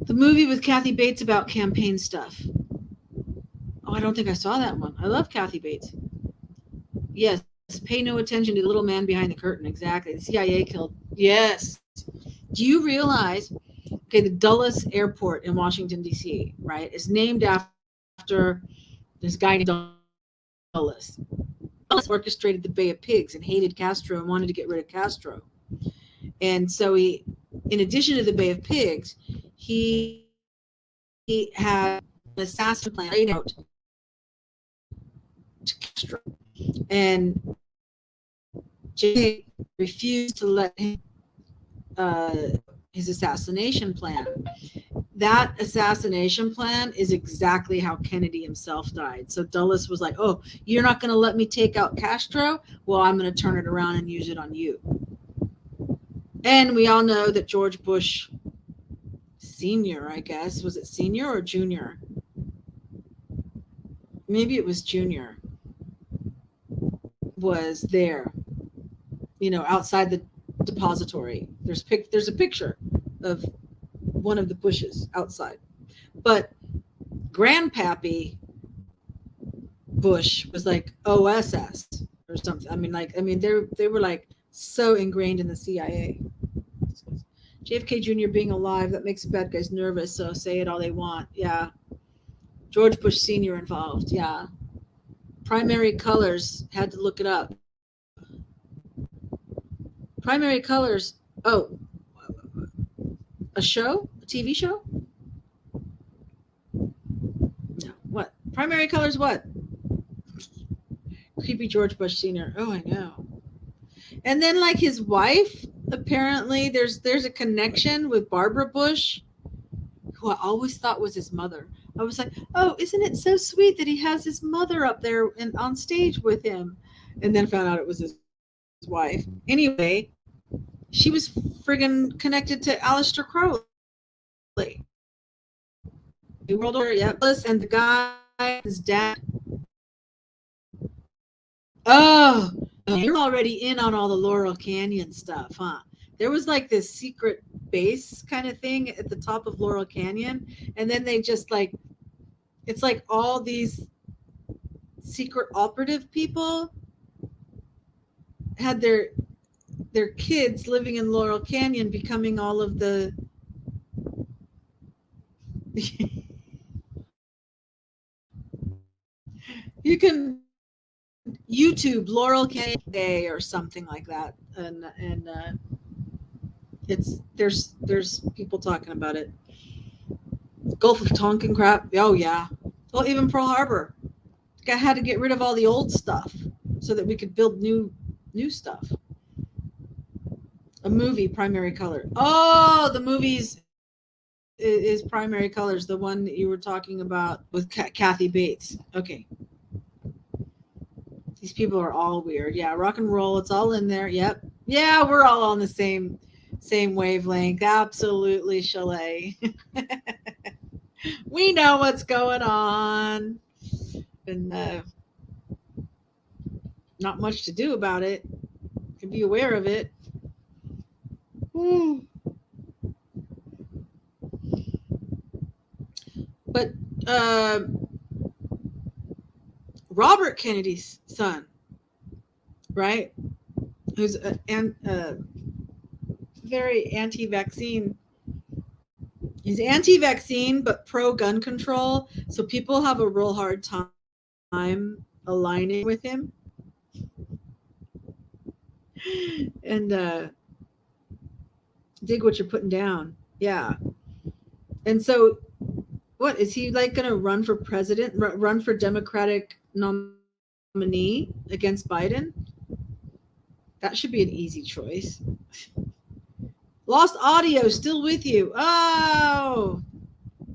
The movie with Kathy Bates about campaign stuff. Oh, I don't think I saw that one. I love Kathy Bates. Yes, pay no attention to the little man behind the curtain. Exactly. The CIA killed. Yes. Do you realize? Okay, the Dulles Airport in Washington D.C. Right is named after this guy named Dulles. Dulles orchestrated the Bay of Pigs and hated Castro and wanted to get rid of Castro. And so he, in addition to the Bay of Pigs, he had an assassin plan laid out to Castro. And JFK refused to let him his assassination plan. That assassination plan is exactly how Kennedy himself died. So Dulles was like, "Oh, you're not going to let me take out Castro? Well, I'm going to turn it around and use it on you." And we all know that George Bush Senior, I guess, was it senior or junior? Maybe it was junior. Was there, outside the depository. There's a picture of one of the Bushes outside. But Grandpappy Bush was like OSS or something. They were like so ingrained in the CIA. JFK Jr. being alive, that makes the bad guys nervous, so say it all they want. Yeah. George Bush Sr. involved. Yeah. Primary colors, had to look it up. Primary colors. Oh, a show? A TV show? No. What? Primary colors what? Creepy George Bush Sr. Oh, I know. And then like his wife, apparently there's a connection with Barbara Bush, who I always thought was his mother. I was like, oh, isn't it so sweet that he has his mother up there and on stage with him? And then found out it was his wife. Anyway, she was friggin' connected to Aleister Crowley. New World Order, yep. And the guy, his dad. Oh, you're already in on all the Laurel Canyon stuff, huh? There was like this secret base kind of thing at the top of Laurel Canyon. And then they just like, it's like all these secret operative people had their kids living in Laurel Canyon becoming all of the you can YouTube Laurel Canyon Day or something like that, and it's there's people talking about it. Gulf of Tonkin crap. Oh yeah. Well, even Pearl Harbor. I had to get rid of all the old stuff so that we could build new stuff. A movie, Primary Color. Oh, the movies is Primary Colors, the one that you were talking about with Kathy Bates. Okay. These people are all weird. Yeah, rock and roll, it's all in there. Yep. Yeah, we're all on the same wavelength. Absolutely, Chalet. We know what's going on. And not much to do about it. You can be aware of it. But Robert Kennedy's son, right, who's very anti-vaccine. He's anti-vaccine but pro-gun control, so people have a real hard time aligning with him. And dig what you're putting down. Yeah. And so what is he like going to run for president, run for Democratic nominee against Biden? That should be an easy choice. Lost audio still with you. Oh,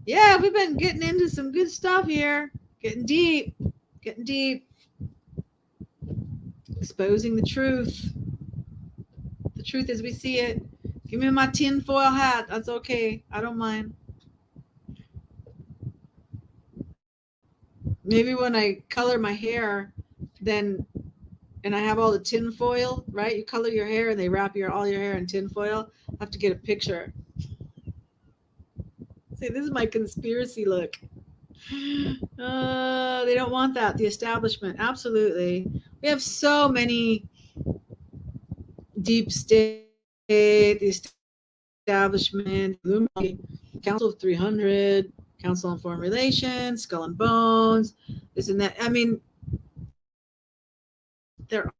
yeah, we've been getting into some good stuff here. Getting deep. Exposing the truth. The truth as we see it. Give me my tinfoil hat. That's okay. I don't mind. Maybe when I color my hair, then, and I have all the tinfoil, right? You color your hair and they wrap all your hair in tinfoil. I have to get a picture Say, this is my conspiracy look. They don't want that. The establishment, absolutely. We have so many deep state, the establishment, Illuminati, Council of 300, Council on Foreign Relations, Skull and Bones, this and that. I mean, they're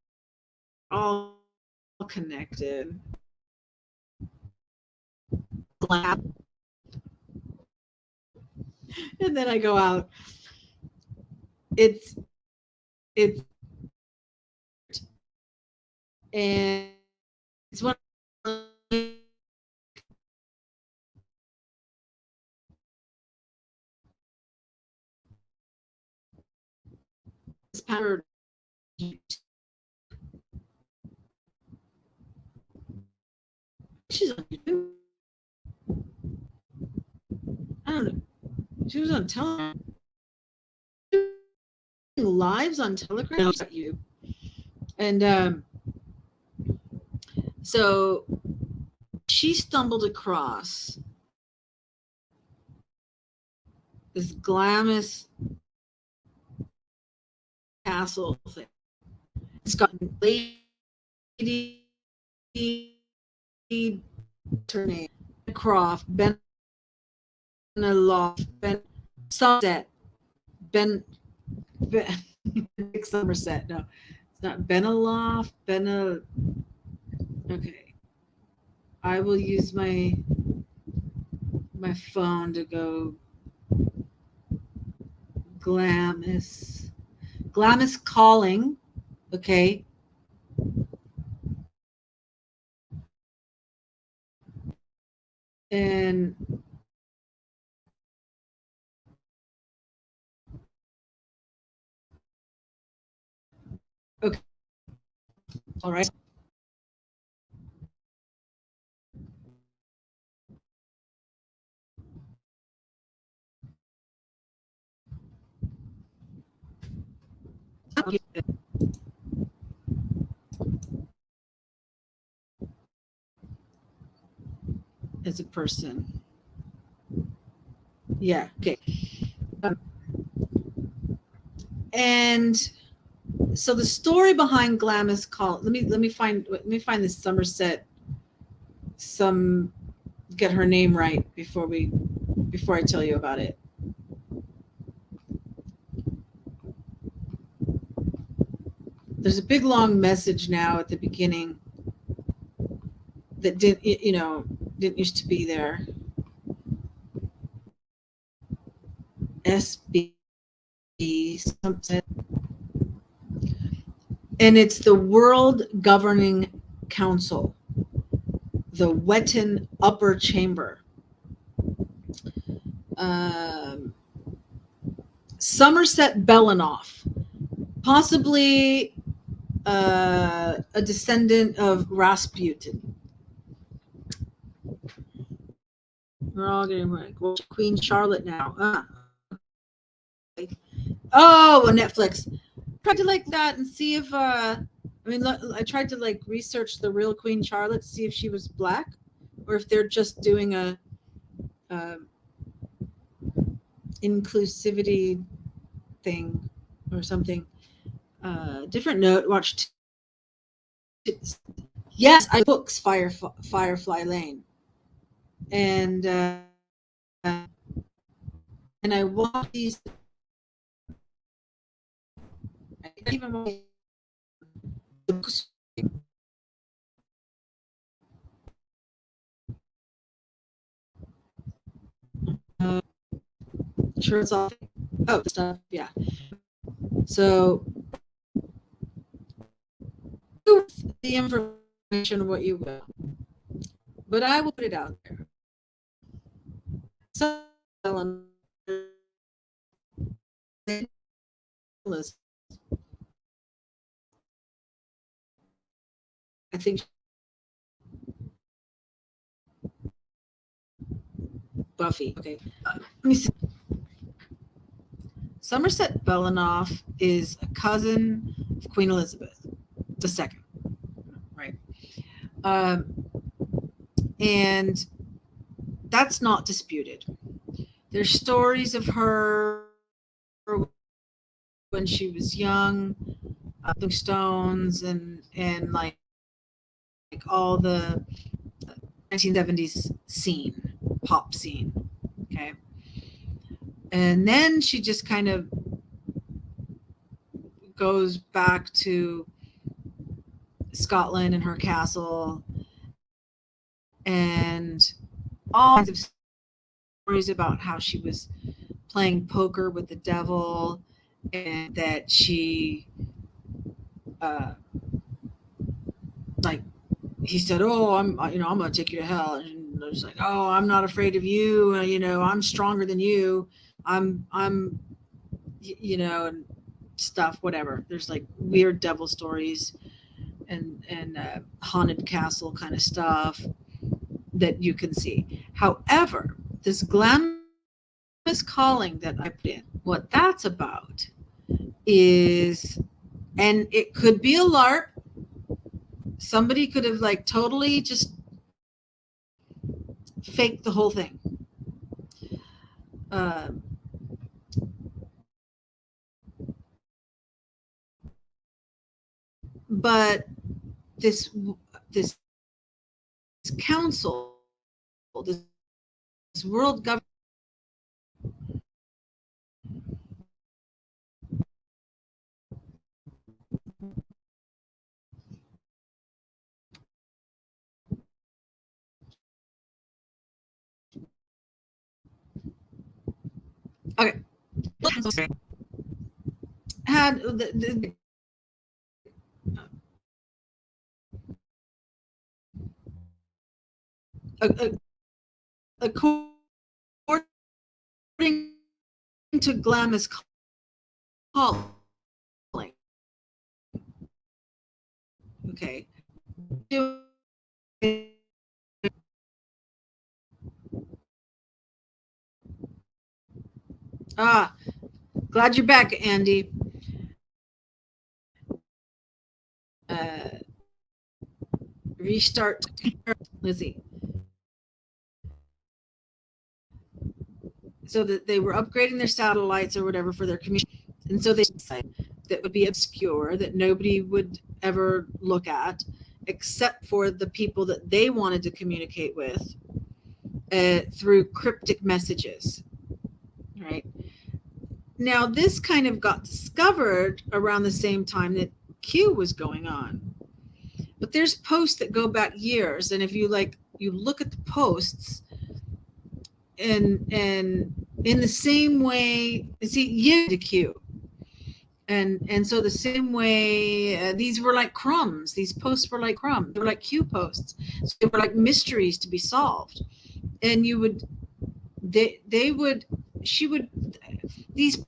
all connected. And then I go out. It's and it's one of this power. She's on YouTube. I don't know. She was on Telegram, lives on Telegram, YouTube, and so she stumbled across this glamorous castle thing. It's got lady, her name, Croft, Benaloft, Ben Somerset, Ben Somerset. No, it's not Benaloft. Okay, I will use my phone to go Glamis calling. Okay. And okay, all right. As a person. Yeah. Okay. And so the story behind Glamis call. Let me find this Somerset. Get her name right before I tell you about it. There's a big long message now at the beginning that didn't used to be there. SB something, and it's the World Governing Council, the Wetton Upper Chamber. Somerset Belanoff, possibly a descendant of Rasputin. We're all getting like Queen Charlotte now. Oh, on Netflix. Tried to like that and see if I tried to like research the real Queen Charlotte, see if she was black, or if they're just doing a inclusivity thing or something. Different note. Watched. Yes, I books Firefly Lane, and I watched these. I even watched the books. Sure, it's all. Oh, stuff. Yeah. So, the information, what you will, but I will put it out there. So, I think Buffy. Okay. Let me see. Somerset Belanoff is a cousin of Queen Elizabeth II, right? And that's not disputed. There's stories of her when she was young, Stones and like all the 1970s scene, pop scene. Okay. And then she just kind of goes back to Scotland and her castle and all kinds of stories about how she was playing poker with the devil and that she like he said, "Oh, I'm gonna take you to hell," and I was like, "Oh, I'm not afraid of you. I'm stronger than you. I'm and stuff, whatever." There's like weird devil stories and haunted castle kind of stuff that you can see. However, this glamorous calling that I put in, what that's about is, and it could be a LARP. Somebody could have like totally just faked the whole thing. Uh, but this council, this world government, okay, had according to Glamis calling, okay, ah, glad you're back, Andy. Uh, Restart, Lizzie. So that they were upgrading their satellites or whatever for their community, and so they decided that would be obscure, that nobody would ever look at, except for the people that they wanted to communicate with through cryptic messages. Right now, this kind of got discovered around the same time that Q was going on. But there's posts that go back years, and if you look at the posts, and in the same way, see, you to Q, and so the same way, these were like crumbs. These posts were like crumbs. They were like Q posts. So they were like mysteries to be solved, and you would, they would, she would, these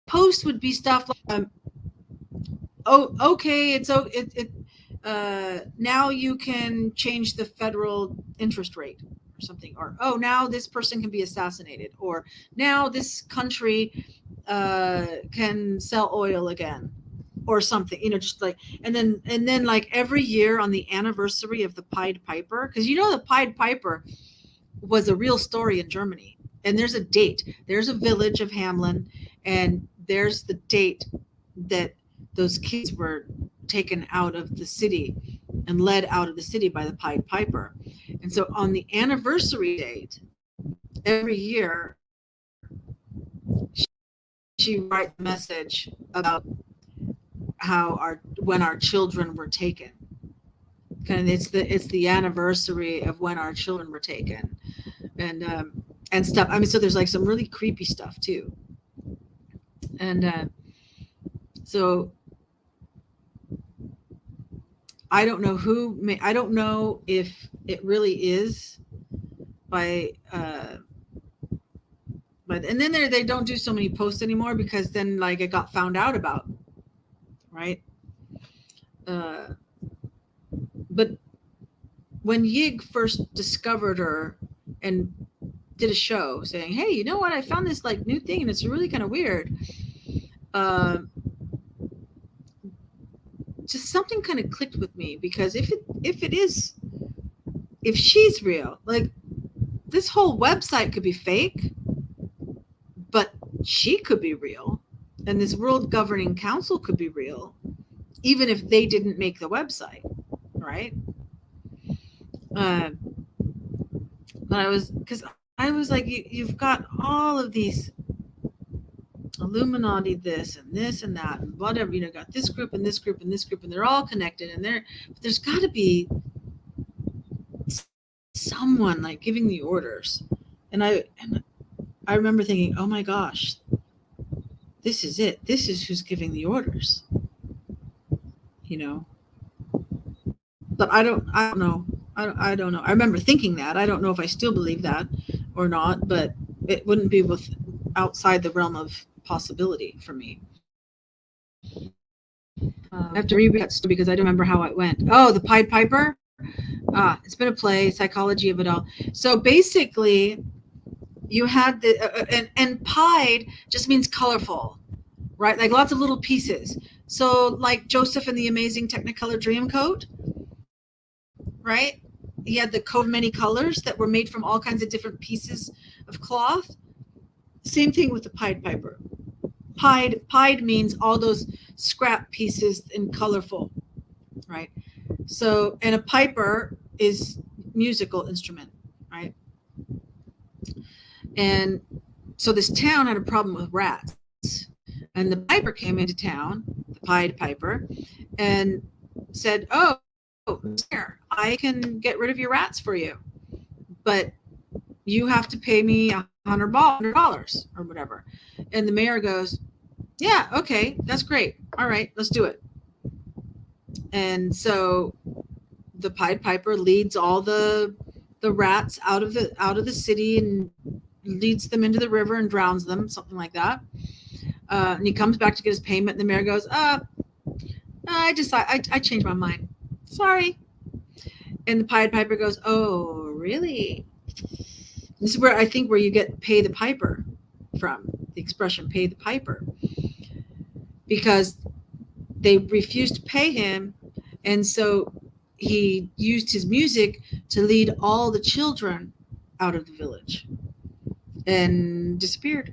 posts would be stuff like, oh, okay, now you can change the federal interest rate or something, or oh, now this person can be assassinated, or now this country can sell oil again, or something, just like, and then like every year on the anniversary of the Pied Piper, because the Pied Piper was a real story in Germany, and there's a date, there's a village of Hamelin, and there's the date that those kids were taken out of the city and led out of the city by the Pied Piper. And so on the anniversary date, every year, she writes a message about when our children were taken. Kind of, it's the anniversary of when our children were taken, and stuff. I mean, so there's like some really creepy stuff too, and so I don't know I don't know if it really is by but and then they don't do so many posts anymore, because then like it got found out about, right? But when Yig first discovered her and did a show saying, "Hey, you know what? I found this like new thing, and it's really kind of weird." Just something kind of clicked with me, because if she's real, like this whole website could be fake. she could be real, and this world governing council could be real, even if they didn't make the website, right? Uh, but I was like, you've got all of these Illuminati, this and this and that, and whatever, got this group and this group and this group, and they're all connected, and there's got to be someone like giving the orders. And I remember thinking, oh my gosh, this is it. This is who's giving the orders, you know. But I don't know. I don't know. I remember thinking that. I don't know if I still believe that or not, but it wouldn't be outside the realm of possibility for me. I have to reread that story because I don't remember how it went. Oh, the Pied Piper. It's been a play, psychology of it all. So basically, you had and pied just means colorful, right? Like lots of little pieces. So like Joseph and the Amazing Technicolor Dreamcoat, right? He had the coat of many colors that were made from all kinds of different pieces of cloth. Same thing with the Pied Piper. Pied means all those scrap pieces and colorful, right? So, and a piper is musical instrument, right? And so this town had a problem with rats, and the piper came into town, the Pied Piper, and said, "Oh, here, I can get rid of your rats for you, but you have to pay me $100 or whatever." And the mayor goes, "Yeah, okay, that's great. All right, let's do it." And so the Pied Piper leads all the rats out of the city and leads them into the river and drowns them, something like that. And he comes back to get his payment, and the mayor goes, I changed my mind. Sorry." And the Pied Piper goes, "Oh, really?" This is where I think where you get "pay the piper" from, the expression "pay the piper," because they refused to pay him, and so he used his music to lead all the children out of the village and disappeared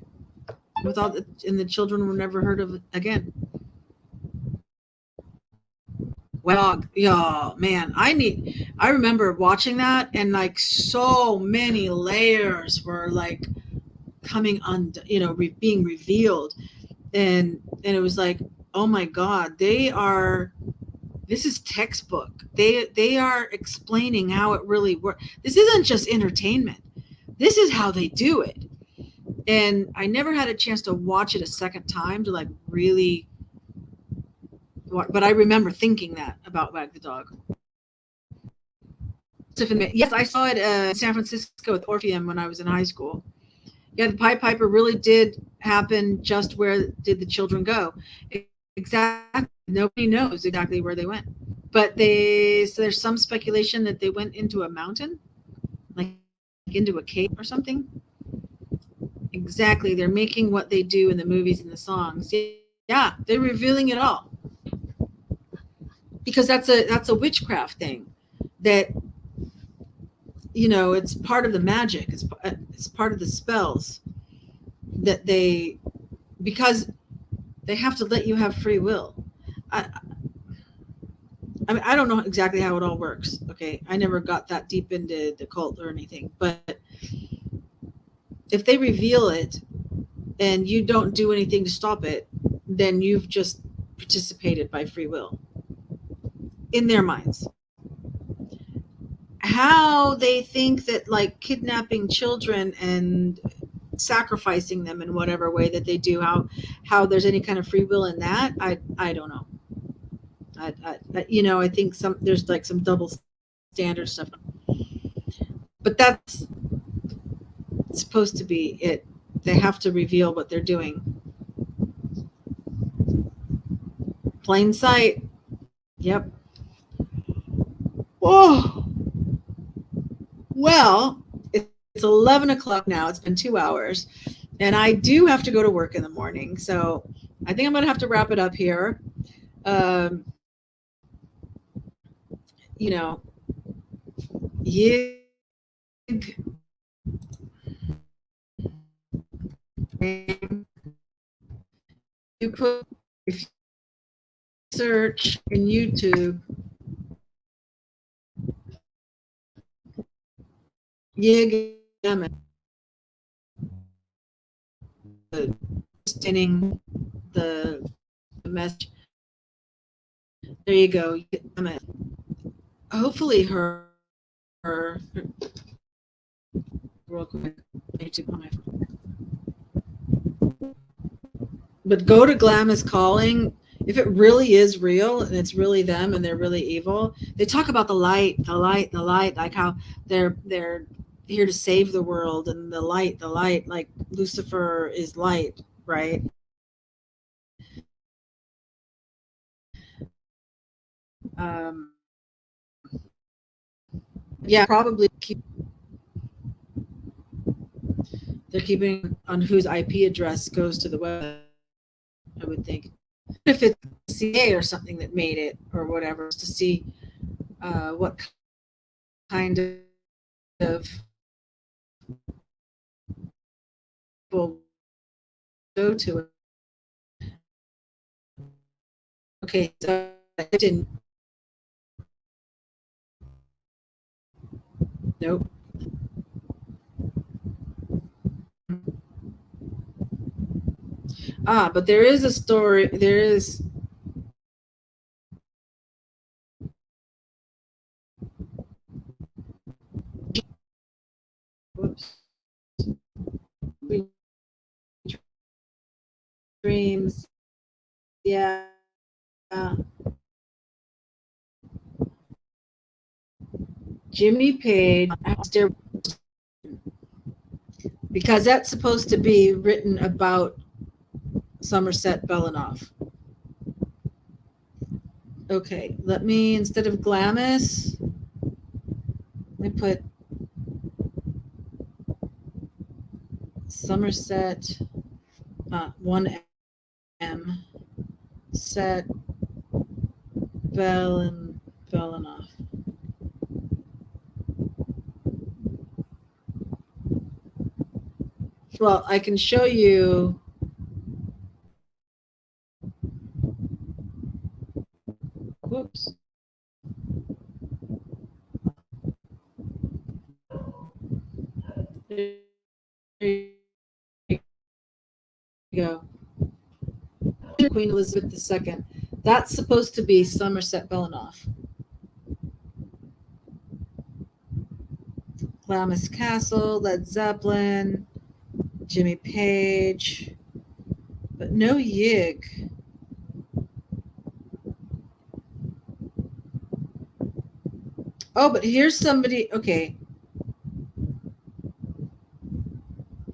and the children were never heard of again. Well, yeah, man, I remember watching that, and like so many layers were like coming on, being revealed, and it was like, oh my God, this is textbook. They are explaining how it really works. This isn't just entertainment. This is how they do it. And I never had a chance to watch it a second time to like really, but I remember thinking that about Wag the Dog. Yes, I saw it in San Francisco with Orpheum when I was in high school. Yeah, the Pied Piper really did happen. Just where did the children go? Exactly. Nobody knows exactly where they went. But so there's some speculation that they went into a mountain, like into a cave or something. Exactly. They're making what they do in the movies and the songs. Yeah, they're revealing it all. Because that's a witchcraft thing that, it's part of the magic. It's part of the spells that because they have to let you have free will. I mean, I don't know exactly how it all works. Okay. I never got that deep into the cult or anything, but if they reveal it and you don't do anything to stop it, then you've just participated by free will in their minds. How they think that like kidnapping children and sacrificing them in whatever way that they do, how there's any kind of free will in that, I don't know. I think there's like some double standard stuff, but that's supposed to be it. They have to reveal what they're doing. Plain sight. Yep. Oh, well, it's 11 o'clock now. It's been 2 hours, and I do have to go to work in the morning. So I think I'm going to have to wrap it up here. Yig. if you search in YouTube, Yig understanding the message. There you go. Hopefully her real quick YouTube on my phone. But go to Glam is Calling. If it really is real and it's really them and they're really evil, they talk about the light, the light, the light, like how they're here to save the world, and the light, like Lucifer is light, right? Um, yeah, probably they're keeping on whose IP address goes to the web, I would think. If it's CA or something that made it or whatever, to see what kind of people go to it. Okay, so I didn't. Nope. But there is a story. There is. Whoops. Dreams. Yeah. Jimmy Page. Because that's supposed to be written about Somerset Belanoff. Okay, let me, instead of Glamis, let me put Somerset, 1M, set Belanoff. Well, I can show you. Whoops. There you go. Queen Elizabeth II. That's supposed to be Somerset Belanoff. Glamis Castle, Led Zeppelin, Jimmy Page, but no Yig. Oh, but here's somebody. Okay.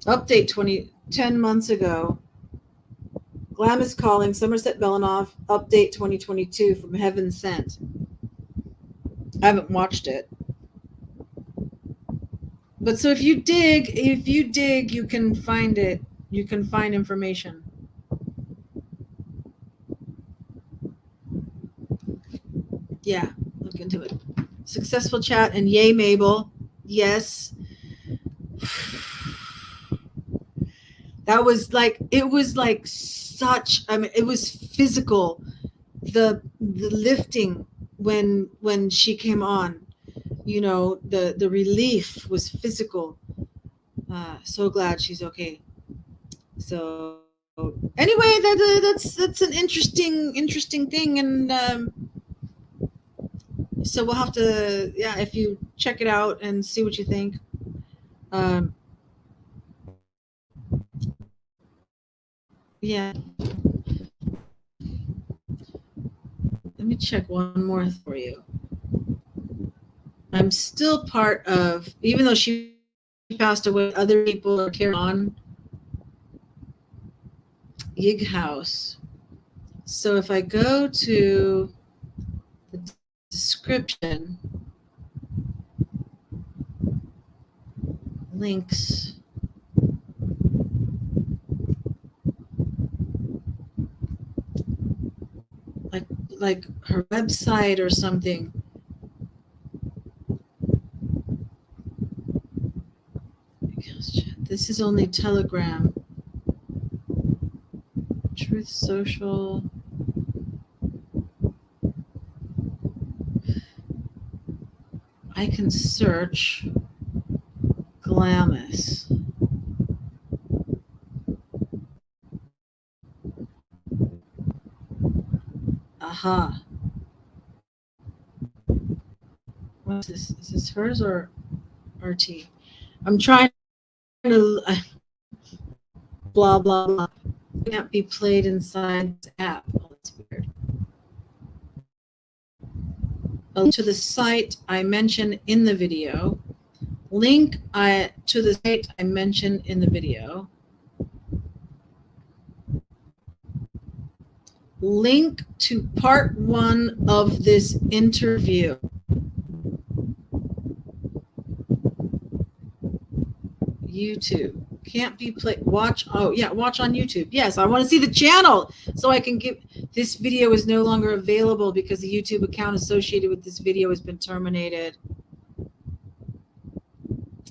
Update 10 months ago. Glam is Calling, Somerset Belanoff, update 2022 from Heaven Sent. I haven't watched it. But so if you dig, you can find it. You can find information. Yeah, look into it. Successful chat and yay, Mabel. Yes. That was like, it was like such, I mean, it was physical. The lifting when she came on, you know, the relief was physical. So glad she's okay. So anyway, that's an interesting thing, and so we'll have to, yeah, if you check it out and see what you think. Yeah. Let me check one more for you. I'm still part of, even though she passed away, other people are carrying on Yig House. So if I go to the description, links, like her website or something. This is only Telegram. Truth Social. I can search Glamis. Aha. What's this? Is this hers or RT? I'm trying to blah blah blah. Can't be played inside this app. Oh, that's weird. A link to the site I mentioned in the video. Link to the site I mentioned in the video. Link to part 1 of this interview. YouTube. Can't be played. Watch. Oh, yeah. Watch on YouTube. Yes, I want to see the channel so I can give. This video is no longer available because the YouTube account associated with this video has been terminated.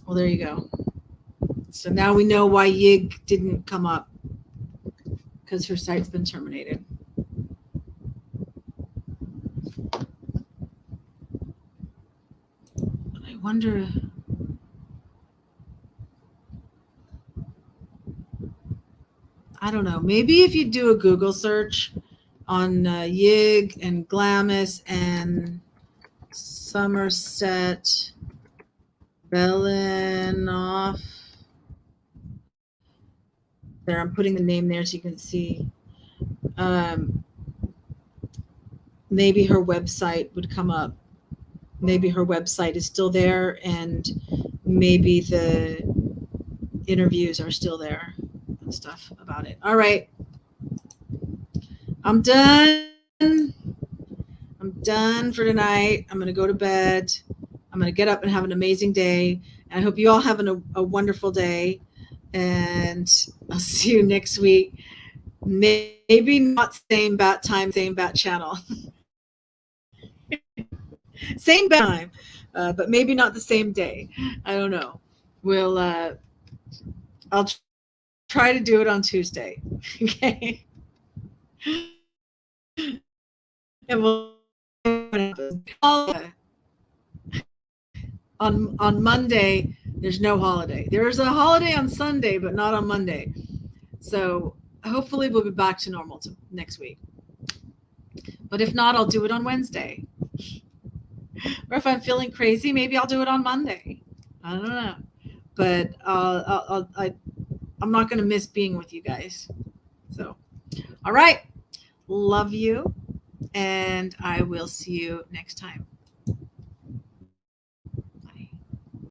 Well, there you go. So now we know why Yig didn't come up, because her site's been terminated. I wonder. I don't know. Maybe if you do a Google search on Yig and Glamis and Somerset Belinoff. There, I'm putting the name there so you can see. Maybe her website would come up. Maybe her website is still there, and maybe the interviews are still there and stuff about it. All right. I'm done. I'm done for tonight. I'm going to go to bed. I'm going to get up and have an amazing day. And I hope you all have a wonderful day. And I'll see you next week. Maybe not same bat time, same bat channel. Same bat time, but maybe not the same day. I don't know. I'll try to do it on Tuesday. Okay. And we'll on Monday, there's no holiday. There's a holiday on Sunday, but not on Monday. So hopefully we'll be back to normal next week. But if not, I'll do it on Wednesday. Or if I'm feeling crazy, maybe I'll do it on Monday. I don't know. But I'm not going to miss being with you guys. So, all right. Love you. And I will see you next time.